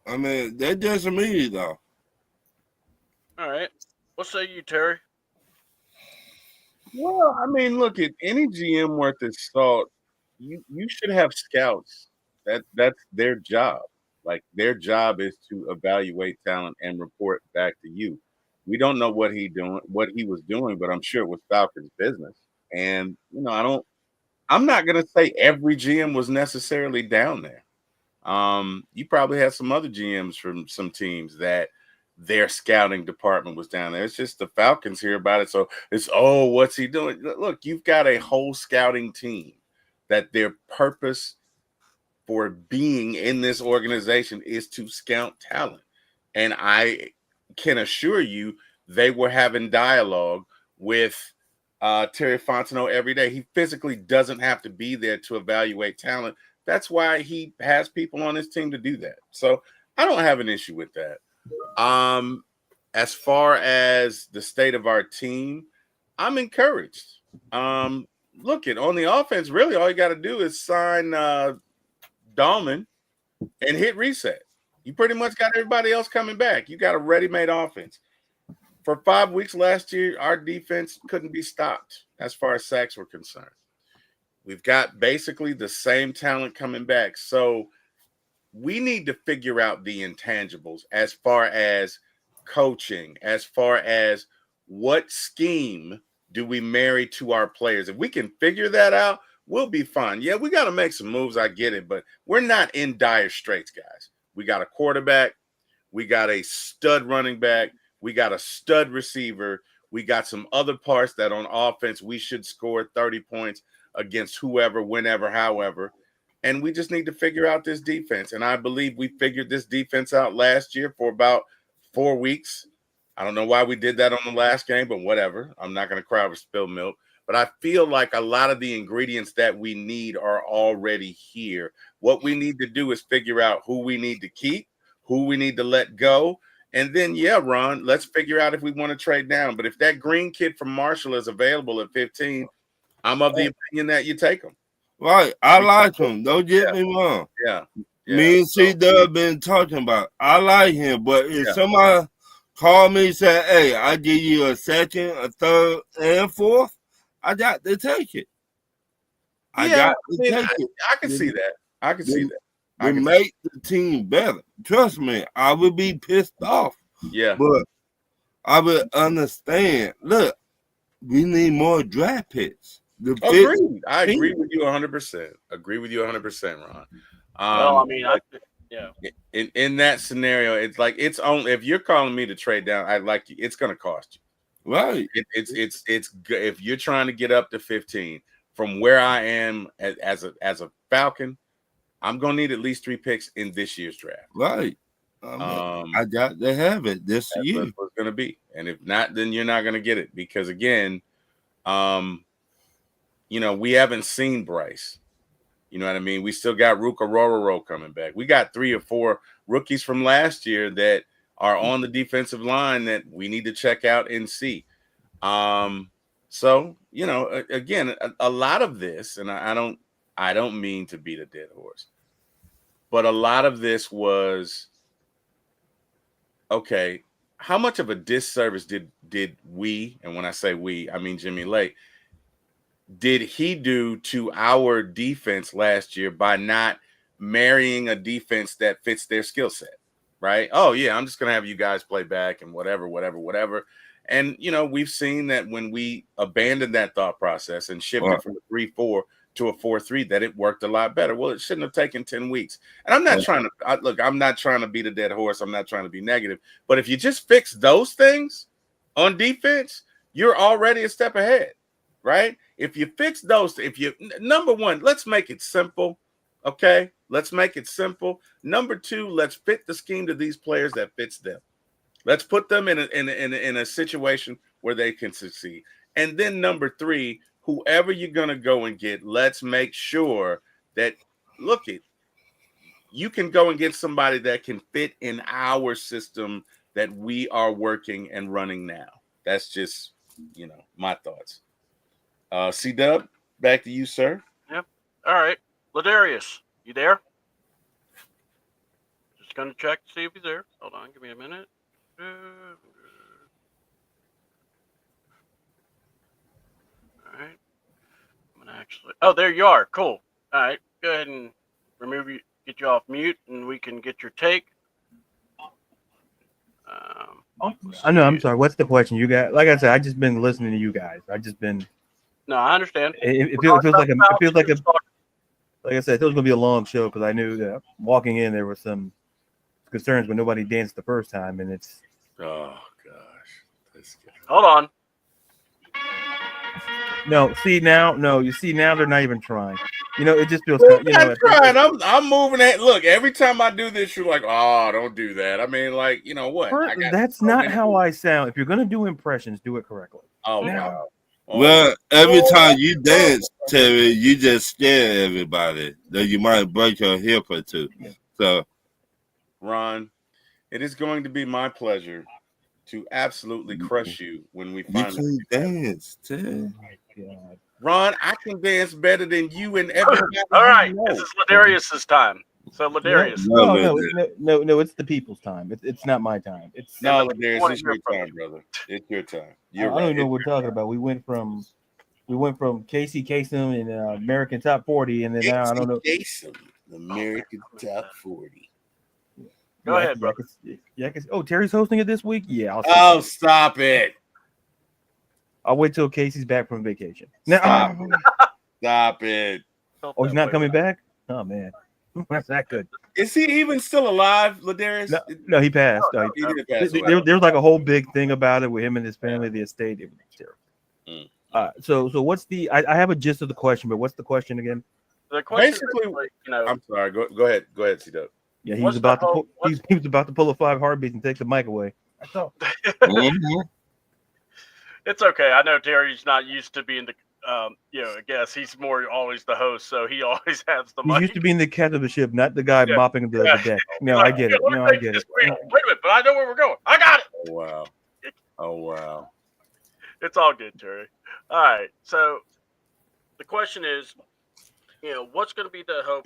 I mean, that's just me, though. All right. What say you, Terry? Well, I mean, look at any GM worth his salt. You should have scouts. That's their job. Like their job is to evaluate talent and report back to you. We don't know what he was doing, but I'm sure it was Falcons business. And I'm not gonna say every GM was necessarily down there. You probably had some other GMs from some teams that their scouting department was down there. It's just the Falcons hear about it. So it's, oh, what's he doing? Look, you've got a whole scouting team that their purpose for being in this organization is to scout talent. And I can assure you they were having dialogue with Terry Fontenot every day. He physically doesn't have to be there to evaluate talent. That's why he has people on his team to do that. So I don't have an issue with that. As far as the state of our team, I'm encouraged. Look, on the offense, really all you got to do is sign Dahlman and hit reset. You pretty much got everybody else coming back. You got a ready-made offense. For 5 weeks last year, our defense couldn't be stopped as far as sacks were concerned. We've got basically the same talent coming back. So we need to figure out the intangibles as far as coaching, as far as what scheme do we marry to our players. If we can figure that out, we'll be fine. Yeah, we got to make some moves. I get it, but we're not in dire straits, guys. We got a quarterback. We got a stud running back. We got a stud receiver. We got some other parts that on offense we should score 30 points against whoever, whenever, however. And we just need to figure out this defense. And I believe we figured this defense out last year for about 4 weeks. I don't know why we did that on the last game, but whatever. I'm not going to cry over spilled milk. But I feel like a lot of the ingredients that we need are already here. What we need to do is figure out who we need to keep, who we need to let go. And then, yeah, Ron, let's figure out if we want to trade down. But if that green kid from Marshall is available at 15, I'm of the opinion that you take him. Right. I like him. Don't get me wrong. Yeah. Me and C-Dub been talking about. I like him, but if somebody call me and say, hey, I give you a second, a third, and fourth, I got to take it. I can see that. I can see that. To make the team better. Trust me, I would be pissed off. Yeah. But I would understand. Look, we need more draft picks. Agreed. I agree with you 100%. Agree with you 100%, Ron. Well, I mean, in that scenario, it's like it's only if you're calling me to trade down, I like you. It's going to cost you, right? It's if you're trying to get up to 15 from where I am as a Falcon, I'm going to need at least 3 picks in this year's draft. Right. I got to have it this year. That's what it's going to be, and if not, then you're not going to get it because again, we haven't seen Bryce. You know what I mean? We still got Ruka Rororo coming back. We got 3 or 4 rookies from last year that are on the defensive line that we need to check out and see. So, again, a lot of this, and I don't mean to beat a dead horse, but a lot of this was, okay, how much of a disservice did we, and when I say we, I mean Jimmy Lake, did he do to our defense last year by not marrying a defense that fits their skill set, right? Oh, yeah, I'm just going to have you guys play back and whatever. And, we've seen that when we abandoned that thought process and shifted from a 3-4 to a 4-3, that it worked a lot better. Well, it shouldn't have taken 10 weeks. And I'm not trying to I'm not trying to beat a dead horse. I'm not trying to be negative. But if you just fix those things on defense, you're already a step ahead, right? If you fix those, number one, let's make it simple. Okay. Let's make it simple. Number 2, let's fit the scheme to these players that fits them. Let's put them in a situation where they can succeed. And then number 3, whoever you're going to go and get, let's make sure that, you can go and get somebody that can fit in our system that we are working and running now. That's just, my thoughts. C-Dub, back to you, sir. Yep. All right. Ladarius, you there? Just going to check to see if he's there. Hold on. Give me a minute. All right. I'm going to actually. Oh, there you are. Cool. All right. Go ahead and get you off mute, and we can get your take. I know. I'm sorry. What's the question? You got, like I said, I just been listening to you guys. I just been. No, I understand. It feels like like I said, it was gonna be a long show because I knew that walking in there were some concerns, but nobody danced the first time, and it's. Oh gosh. Hold on. No, see now, they're not even trying. It just feels. I'm trying. I'm moving it. Look, every time I do this, you're like, "Oh, don't do that." I mean, like, what? That's not how I sound. If you're gonna do impressions, do it correctly. Oh wow. Well, every time you dance, Terry, you just scare everybody that you might break your hip or two. Yeah. So, Ron, it is going to be my pleasure to absolutely crush you when we finally. You can dance, Terry. God. Ron, I can dance better than you and everybody. All right, this is Ladarius's time. So Ladarius, No, it's the people's time. It's not my time. Ladarius, it's your time, brother. It's your time. I don't even know what we're talking about. We went from Casey Kasem and American Top 40, and then now I don't know. Kasem, American Top 40. Go ahead, bro. Terry's hosting it this week. Yeah. Stop it. I'll wait till Casey's back from vacation. Now, Stop it. Oh, he's not coming back? Oh man. That's not good. Is he even still alive, Ladarius? No, he passed. He did pass away. There was like a whole big thing about it with him and his family, the estate. It was terrible. So what's the? I have a gist of the question, but what's the question again? The question basically, I'm sorry. Go ahead, C-Dub. Yeah, he was about to pull a 5 heartbeats and take the mic away. That's all. It's okay. I know Terry's not used to being the. I guess he's more always the host, so he always has the mic. He's used to being the captain of the ship, not the guy mopping the deck. No, I get it. No, I get it. Wait a minute, but I know where we're going. I got it. Oh wow. It's all good, Terry. All right. So the question is, what's going to be the hope?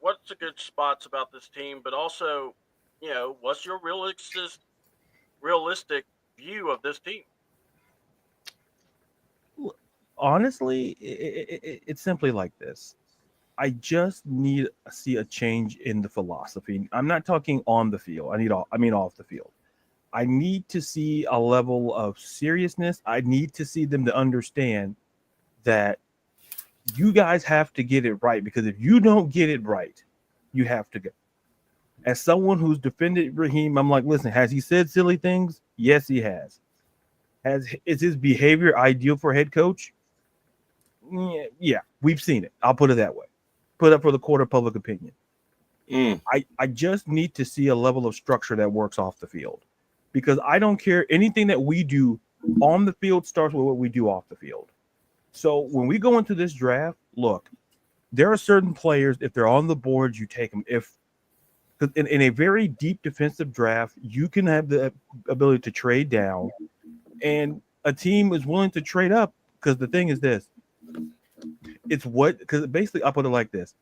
What's the good spots about this team? But also, what's your realistic view of this team? Honestly, it's simply like this. I just need to see a change in the philosophy. I'm not talking on the field. I mean off the field. I need to see a level of seriousness. I need to see them to understand that you guys have to get it right, because if you don't get it right, you have to go. As someone who's defended Raheem, I'm like, listen, has he said silly things? Yes, he has. Is his behavior ideal for a head coach? Yeah, we've seen it. I'll put it that way. Put up for the court of public opinion. I just need to see a level of structure that works off the field, because I don't care. Anything that we do on the field starts with what we do off the field. So when we go into this draft, look, there are certain players, if they're on the board, you take them. If in a very deep defensive draft, you can have the ability to trade down, and a team is willing to trade up, because the thing is this. Because basically I'll put it like this.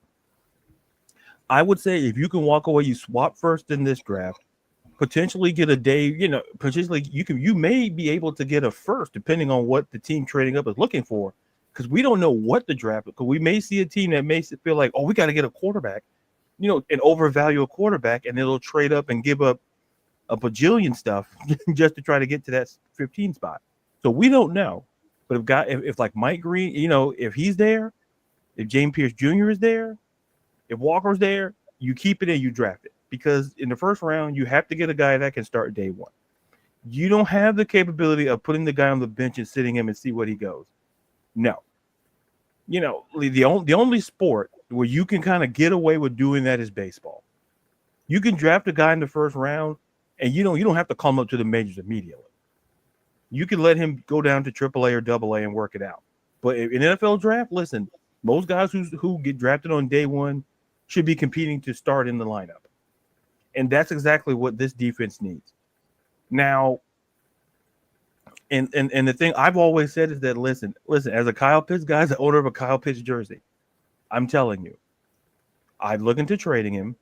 I would say if you can walk away, you swap first in this draft, potentially get a day, potentially you may be able to get a first depending on what the team trading up is looking for, because we don't know what the draft, because we may see a team that may feel like, oh, we got to get a quarterback, and overvalue a quarterback, and it'll trade up and give up a bajillion stuff just to try to get to that 15 spot. So we don't know. But if like Mike Green, if he's there, if James Pierce Jr. is there, if Walker's there, you keep it and you draft it. Because in the first round, you have to get a guy that can start day one. You don't have the capability of putting the guy on the bench and sitting him and see what he goes. No. The only sport where you can kind of get away with doing that is baseball. You can draft a guy in the first round, and you don't have to call him up to the majors immediately. You can let him go down to AAA or AA and work it out. But in NFL draft, listen, most guys who get drafted on day one should be competing to start in the lineup. And that's exactly what this defense needs. Now, And the thing I've always said is that listen, as a Kyle Pitts guy, as the owner of a Kyle Pitts jersey, I'm telling you, I'd look into trading him.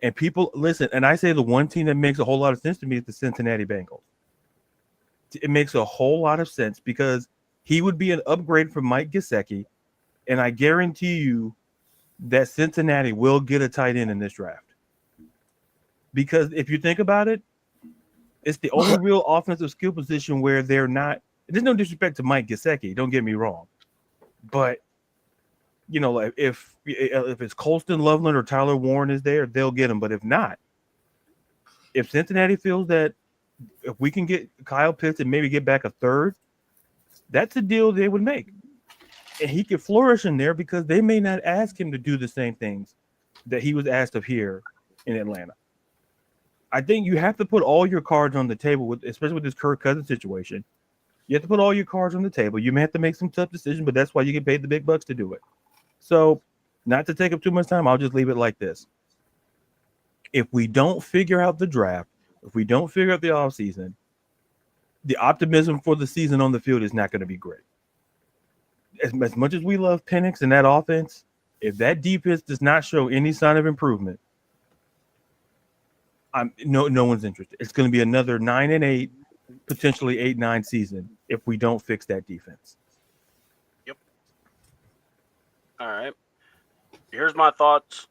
And people listen, and I say the one team that makes a whole lot of sense to me is the Cincinnati Bengals. It makes a whole lot of sense because he would be an upgrade from Mike Gesicki, and I guarantee you that Cincinnati will get a tight end in this draft. Because if you think about it, it's the only real offensive skill position where they're not. There's no disrespect to Mike Gesicki, don't get me wrong, but you know, like if it's Colston Loveland or Tyler Warren is there, they'll get him. But if not, if Cincinnati feels that if we can get Kyle Pitts and maybe get back a third, that's a deal they would make. And he could flourish in there because they may not ask him to do the same things that he was asked of here in Atlanta. I think you have to put all your cards on the table, especially with this Kirk Cousins situation. You have to put all your cards on the table. You may have to make some tough decisions, but that's why you get paid the big bucks to do it. So, not to take up too much time, I'll just leave it like this. If we don't figure out the draft, if we don't figure out the offseason, the optimism for the season on the field is not going to be great. As much as we love Penix and that offense, if that defense does not show any sign of improvement, no one's interested. It's going to be another 9-8, potentially 8-9 season if we don't fix that defense. Yep. All right. Here's my thoughts,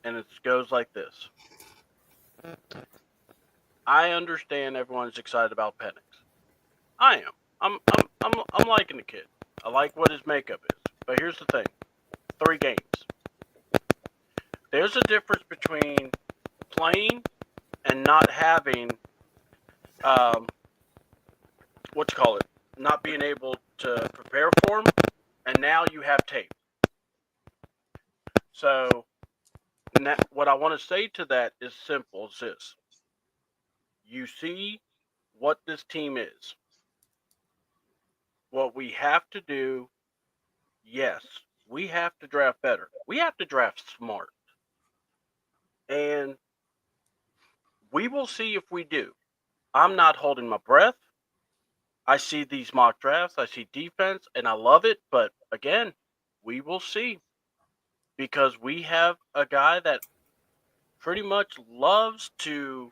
and it goes like this. I understand everyone's excited about Penix. I am. I'm liking the kid. I like what his makeup is. But here's the thing. 3 games. There's a difference between playing and not having not being able to prepare for him, and now you have tape. So what I want to say to that is simple as this. You see what this team is. What we have to do, yes, we have to draft better. We have to draft smart. And we will see if we do. I'm not holding my breath. I see these mock drafts. I see defense, and I love it. But again, we will see. Because we have a guy that pretty much loves to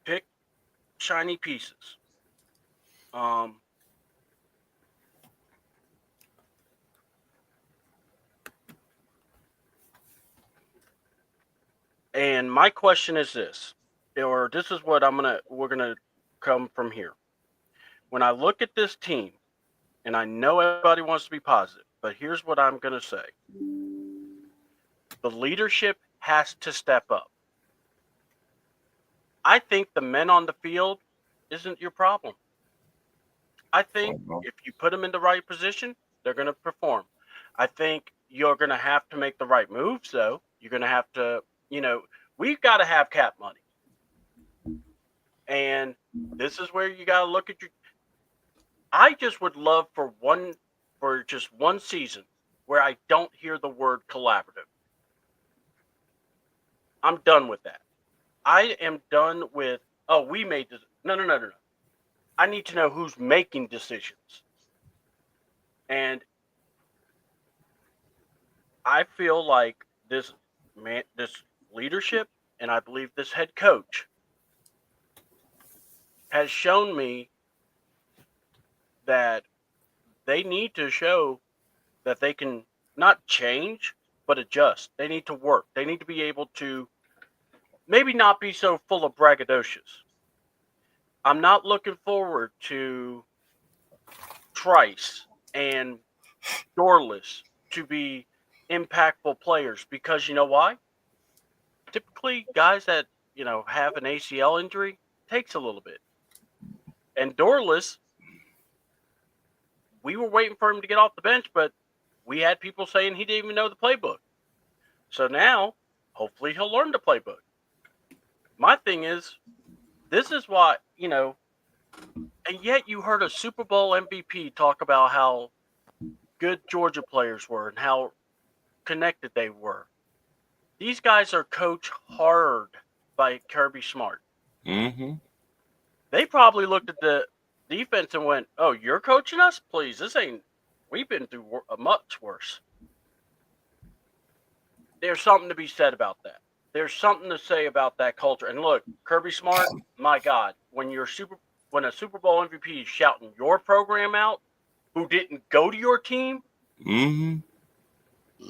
pick shiny pieces. And my question is this, or this is what we're gonna come from here. When I look at this team, and I know everybody wants to be positive, but here's what I'm gonna say. The leadership has to step up. I think the men on the field isn't your problem. I think if you put them in the right position, they're going to perform. I think you're going to have to make the right moves, though. You're going to have to, we've got to have cap money. And this is where you got to look at I just would love for just one season where I don't hear the word collaborative. I'm done with that. I am done with, we made this. No. I need to know who's making decisions. And I feel like this leadership, and I believe this head coach, has shown me that they need to show that they can not change, but adjust. They need to work. They need to be able to maybe not be so full of braggadocious. I'm not looking forward to Trice and Dorless to be impactful players because you know why? Typically, guys that, have an ACL injury takes a little bit. And Dorless, we were waiting for him to get off the bench, but we had people saying he didn't even know the playbook. So now, hopefully he'll learn the playbook. My thing is, this is why, and yet you heard a Super Bowl MVP talk about how good Georgia players were and how connected they were. These guys are coached hard by Kirby Smart. Mm-hmm. They probably looked at defense and went, "Oh, you're coaching us? Please, this ain't. We've been through much worse." There's something to be said about that. There's something to say about that culture. And look, Kirby Smart, my God, when a Super Bowl MVP is shouting your program out, who didn't go to your team, Mm-hmm.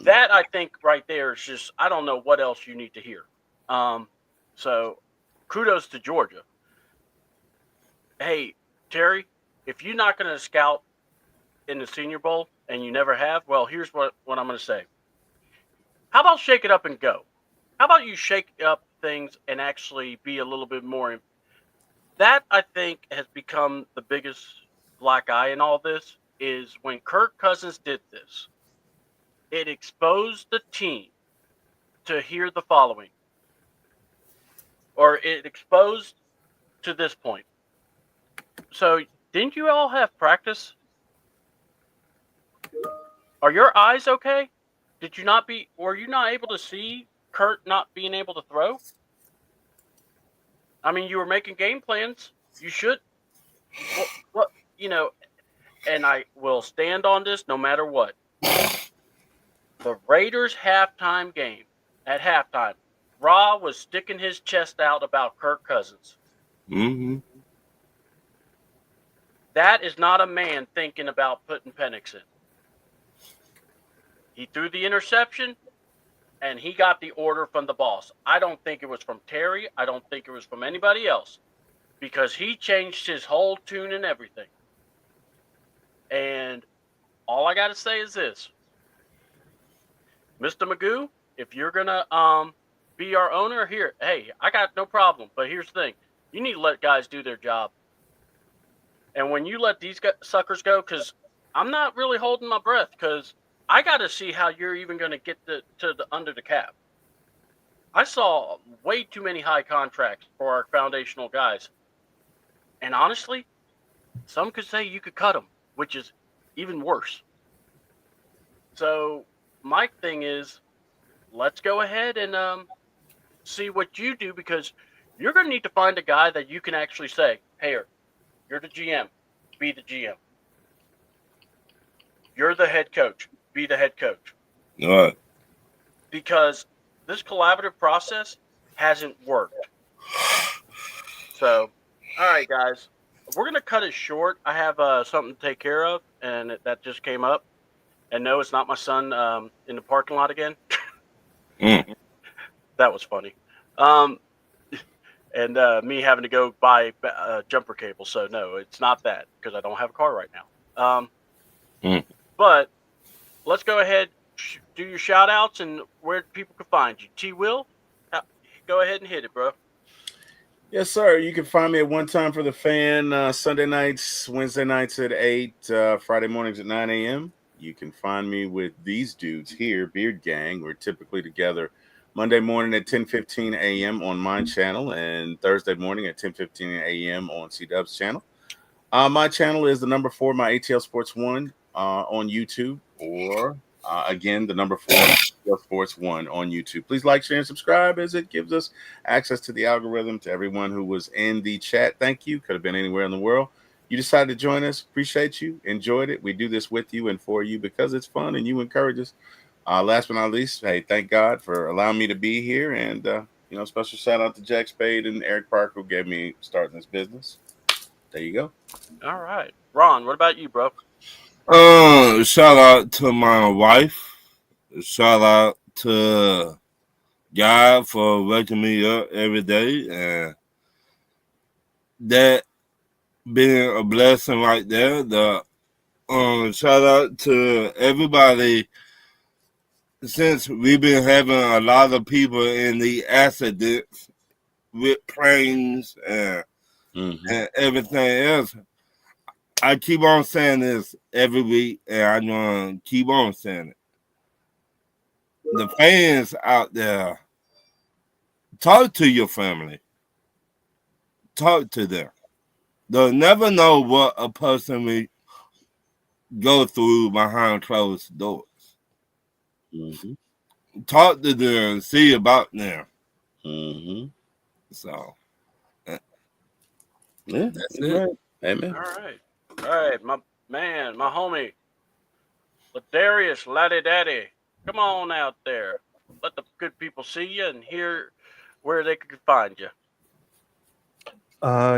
that I think right there is just, I don't know what else you need to hear. So kudos to Georgia. Hey, Terry, if you're not going to scout in the Senior Bowl and you never have, well, here's what I'm going to say. How about shake it up and go? How about you shake up things and actually be a little bit more? That, I think, has become the biggest black eye in all this, is when Kirk Cousins did this, it exposed the team to hear the following, or it exposed to this point. So, didn't you all have practice? Are your eyes okay? Were you not able to see Kurt not being able to throw? I mean, you were making game plans. You should. What, and I will stand on this no matter what. The Raiders halftime game, at halftime, Ra was sticking his chest out about Kirk Cousins. Mm-hmm. That is not a man thinking about putting Penix in. He threw the interception, and he got the order from the boss. I don't think it was from Terry. I don't think it was from anybody else, because he changed his whole tune and everything. And all I got to say is this. Mr. Magoo, if you're going to be our owner here, hey, I got no problem. But here's the thing. You need to let guys do their job. And when you let these suckers go, because I'm not really holding my breath, because I got to see how you're even going to get under the cap. I saw way too many high contracts for our foundational guys. And honestly, some could say you could cut them, which is even worse. So my thing is, let's go ahead and see what you do, because you're going to need to find a guy that you can actually say, hey, you're the GM, be the GM. You're the head coach, be the head coach. All right. Because this collaborative process hasn't worked. So, all right, guys, we're going to cut it short. I have something to take care of, and that just came up. And no, it's not my son in the parking lot again. That was funny. And me having to go buy jumper cable. So, no, it's not that, because I don't have a car right now. But let's go ahead, do your shout outs and where people can find you. T. Will, go ahead and hit it, bro. Yes, sir. You can find me at One Time for the Fan Sunday nights, Wednesday nights at 8, Friday mornings at 9 a.m. You can find me with these dudes here, Beard Gang. We're typically together Monday morning at 10:15 a.m. on my channel, and Thursday morning at 10:15 a.m. on C-Dub's channel. My channel is the number 4, my ATL Sports 1 on YouTube, or again, the number 4, ATL Sports 1 on YouTube. Please like, share, and subscribe, as it gives us access to the algorithm. To everyone who was in the chat, thank you. Could have been anywhere in the world. You decided to join us. Appreciate you. Enjoyed it. We do this with you and for you because it's fun and you encourage us. Last but not least, hey, thank God for allowing me to be here. And, special shout out to Jack Spade and Eric Parker, who gave me starting this business. There you go. All right. Ron, what about you, bro? Shout out to my wife. Shout out to God for waking me up every day, and that being a blessing right there. Shout out to everybody, since we've been having a lot of people in the accidents with planes and everything else. I keep on saying this every week, and I'm going to keep on saying it. The fans out there, talk to your family. Talk to them. They'll never know what a person will go through behind closed doors. Talk to them, see about them. So, yeah, that's it. Right. Amen. All right, my man, my homie, Ladarius, Laddie Daddy, come on out there. Let the good people see you and hear where they can find you.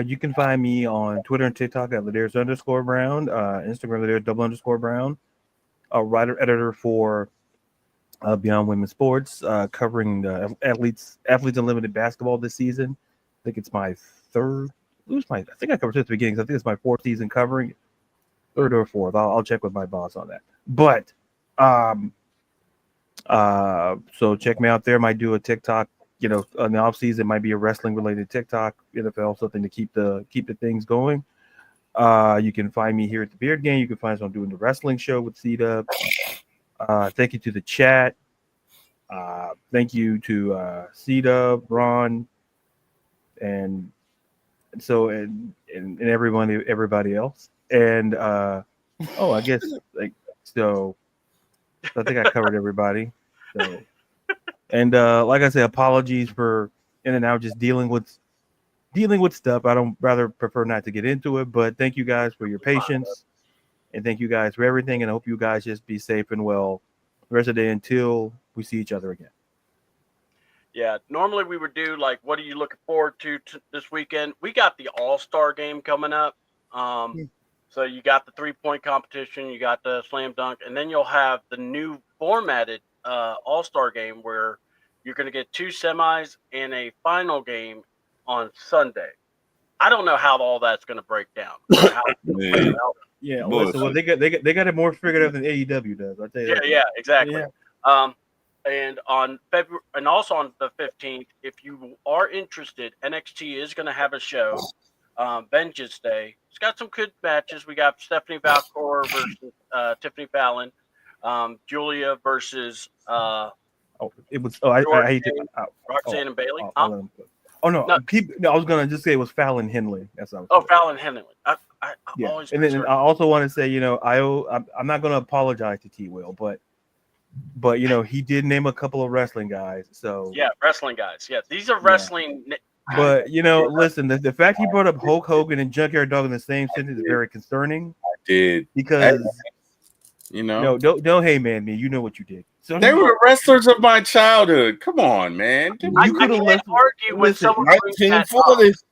You can find me on Twitter and TikTok at Ladarius_Brown, Instagram Ladarius_Brown, a writer editor for Beyond Women's Sports, covering the athletes unlimited basketball this season. I think it's my third. I think I covered it at the beginning. I think it's my fourth season covering it. Third or fourth. I'll check with my boss on that. But so check me out there. Might do a TikTok. You know, on the off season, might be a wrestling related TikTok, NFL, something to keep the things going. You can find me here at the Beard Game. You can find us on doing the wrestling show with C-Dub. Thank you to the chat. Thank you to C-Dub, Ron, and everybody else. And I guess so. I think I covered everybody. So, and like I said, apologies for in and out, just dealing with stuff. I don't rather prefer not to get into it, but thank you guys for your patience, and thank you guys for everything. And I hope you guys just be safe and well the rest of the day until we see each other again. Yeah, normally we would do like, what are you looking forward to this weekend? We got the All-Star game coming up. So you got the 3-point competition, you got the slam dunk, and then you'll have the new formatted All-Star game where you're going to get 2 semis and a final game on Sunday. I don't know how all that's going to break down. Yeah, listen, well, they got it more figured out than AEW does. I tell you. Yeah, exactly. Yeah. And on February, and also on the 15th, if you are interested, NXT is going to have a show, Vengeance Day. It's got some good matches. We got Stephanie Valcor versus Tiffany Fallon, Julia versus I hate to Roxanne and Bailey. I was gonna just say it was Fallon Henley. That's what I was saying. Fallon Henley. I always. And then I also want to say, I'm not gonna apologize to T. Will, but he did name a couple of wrestling guys. So yeah, wrestling guys. Yeah, these are wrestling. Yeah. But listen, the fact he brought up Hulk Hogan and Junkyard Dog in the same sentence is very concerning. I did because don't hey man, you know what you did. So they were wrestlers of my childhood. Come on, man. You could have argue with someone 1940s.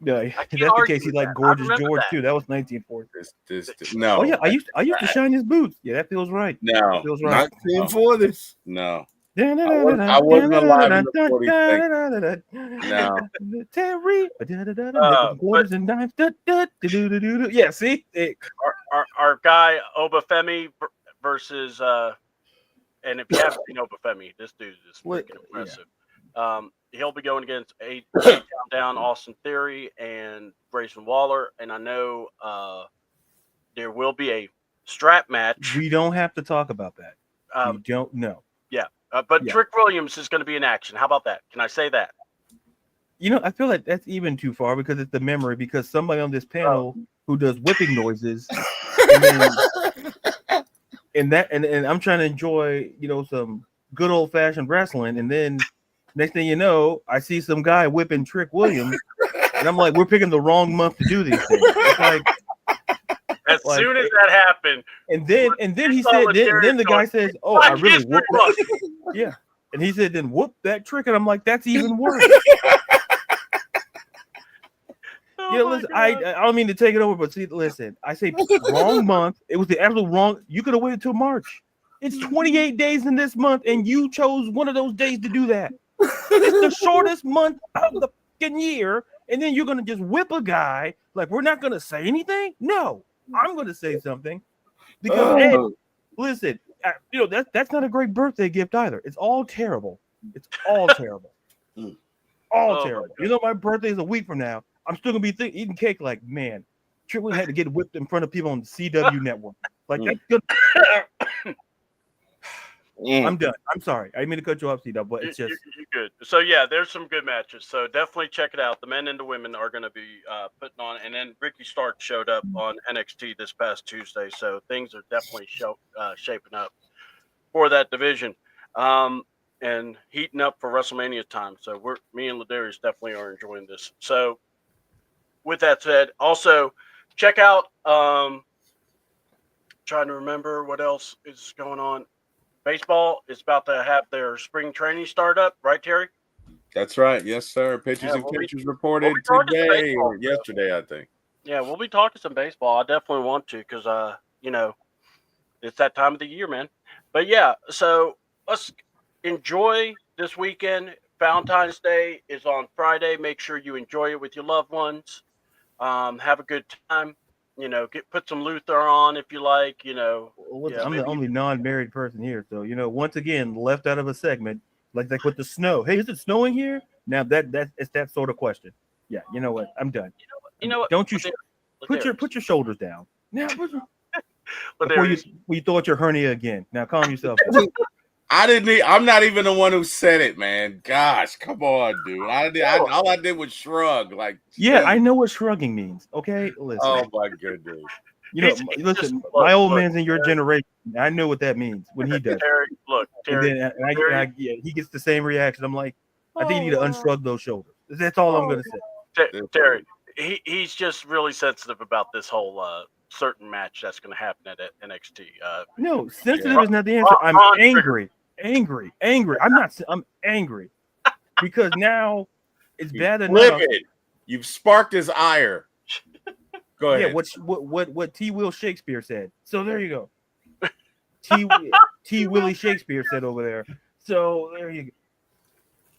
No, that's the case. He like Gorgeous George too. That was 1940s. No. Oh yeah, I used to shine his boots. Yeah, that feels right. No, that feels right. 1940s. No. I wasn't alive in the 40s. No. Terry. Quarters and dimes. Yeah, see? Our guy Obafemi versus and if you haven't seen Obafemi, this dude is freaking impressive. Yeah. He'll be going against eight down Austin Theory and Grayson Waller, and I know there will be a strap match. We don't have to talk about that. We don't know. Yeah. But Trick Williams is going to be in action. How about that? Can I say that? I feel like that's even too far because it's the memory. Because somebody on this panel who does whipping noises, and I'm trying to enjoy, some good old fashioned wrestling, and then next thing you know, I see some guy whipping Trick Williams, and I'm like, we're picking the wrong month to do these things. It's like, as soon as that happened, and then he said, then the guy says, "Oh, I really whooped that." Yeah, and he said, "Then whoop that trick," and I'm like, "That's even worse." Listen, I don't mean to take it over, but see, listen, I say wrong month. It was the absolute wrong. You could have waited till March. It's 28 days in this month, and you chose one of those days to do that. It's the shortest month of the fucking year, and then you're gonna just whip a guy. Like, we're not gonna say anything? No. I'm going to say something because Ed, listen, that's not a great birthday gift either. It's all terrible. It's all terrible. All terrible. My birthday is a week from now. I'm still going to be eating cake like, man, Trick Williams had to get whipped in front of people on the CW network. Like, that's good. I'm done. I'm sorry. I didn't mean to cut you off, CW, but it's just you're good. So yeah, there's some good matches. So definitely check it out. The men and the women are going to be putting on, and then Ricky Stark showed up on NXT this past Tuesday. So things are definitely shaping up for that division, and heating up for WrestleMania time. So me and Ladarius definitely are enjoying this. So with that said, also check out. Trying to remember what else is going on. Baseball is about to have their spring training start up, right, Terry? That's right. Yes, sir. Pitchers and catchers reported talking today baseball, or yesterday, I think. Yeah, we'll be talking some baseball. I definitely want to because, it's that time of the year, man. But yeah, so let's enjoy this weekend. Valentine's Day is on Friday. Make sure you enjoy it with your loved ones. Have a good time. Put some Luther on if you like. Well, listen, I'm the only non-married person here, so once again, left out of a segment like with the snow. Hey, is it snowing here? Now it's that sort of question. Yeah, you know what? I'm done. You know what? Don't you put your shoulders down now? Before you thought your hernia again. Now calm yourself down. I'm not even the one who said it, man. Gosh, come on, dude. All I did was shrug. Like, yeah, I know what shrugging means. Okay, listen. Oh my goodness. Listen. My old man's in your generation. I know what that means when he does. Terry, and he gets the same reaction. I'm like, I think you need to unshrug those shoulders. That's all I'm gonna say. Terry, he's just really sensitive about this whole certain match that's going to happen at NXT. No, sensitive is not the answer. I'm angry. I'm angry because now it's bad enough. You've sparked his ire. Go ahead. Yeah, what T. Will Shakespeare said. So there you go. T. Willie Shakespeare said over there. So there you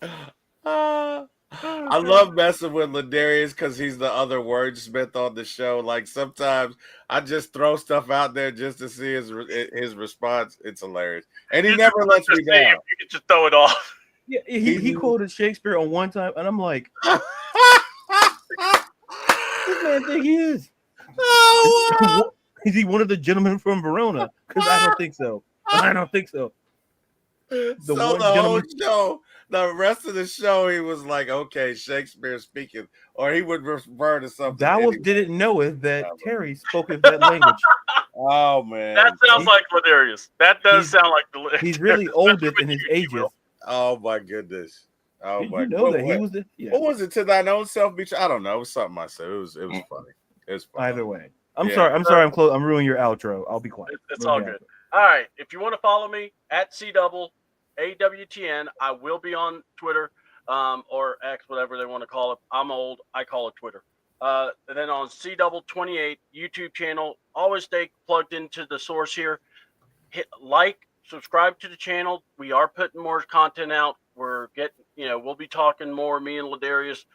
go. I love messing with Ladarius because he's the other wordsmith on the show. Like sometimes I just throw stuff out there just to see his response. It's hilarious, and he never lets me down. You can just throw it off. Yeah, he quoted Shakespeare on one time, and I'm like, this man think he is. Oh, is he one of the gentlemen from Verona? Because I don't think so. The rest of the show, he was like, okay, Shakespeare speaking, or he would refer to something. Dowell didn't know it that Terry spoke that language. Oh, man. That sounds like Ladarius. That does sound like he's really oldest in his ages. Oh, my goodness. Oh, Did you know that he was the... Yeah. What was it? To thine own self be... I don't know. It was something I said. It was funny. It was funny. Either way. I'm sorry. I'm close. I'm ruining your outro. I'll be quiet. It's all good. All right. If you want to follow me at CAWTN, I will be on Twitter or X, whatever they want to call it. I'm old. I call it Twitter. And then on CAW28 YouTube channel, always stay plugged into the source here. Hit like, subscribe to the channel. We are putting more content out. We're getting, we'll be talking more. Me and Ladarius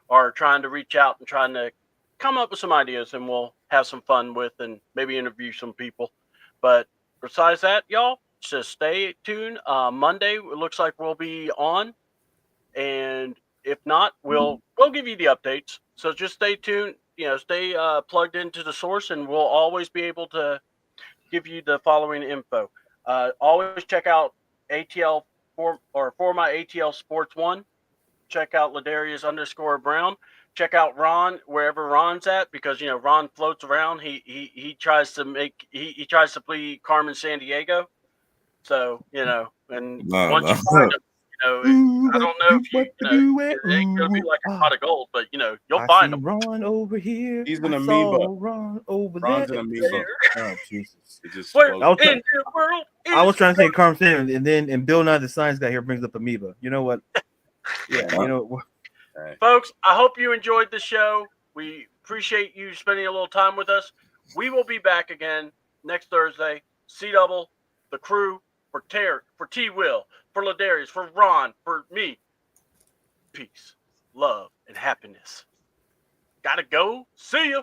are trying to reach out and trying to come up with some ideas, and we'll have some fun with and maybe interview some people. But besides that, y'all, just stay tuned. Monday, it looks like we'll be on, and if not, we'll give you the updates. So just stay tuned. Stay plugged into the source, and we'll always be able to give you the following info. Always check out ATL for my ATL Sports 1. Check out Ladarius _Brown. Check out Ron wherever Ron's at, because Ron floats around. He tries to tries to play Carmen Sandiego. So and once you find him, I don't know if it ain't gonna be like a pot of gold, but you'll find him. Ron over here. He's an amoeba. Ron over Ron's there. an amoeba. Oh Jesus! It just I was trying to say Carmen Sandiego, and Bill Nye the Science Guy here brings up amoeba. You know what? Yeah, Right. Folks, I hope you enjoyed the show. We appreciate you spending a little time with us. We will be back again next Thursday. C-Double, the crew, for T. Will, for Ladarius, for Ron, for me. Peace, love, and happiness. Gotta go. See ya.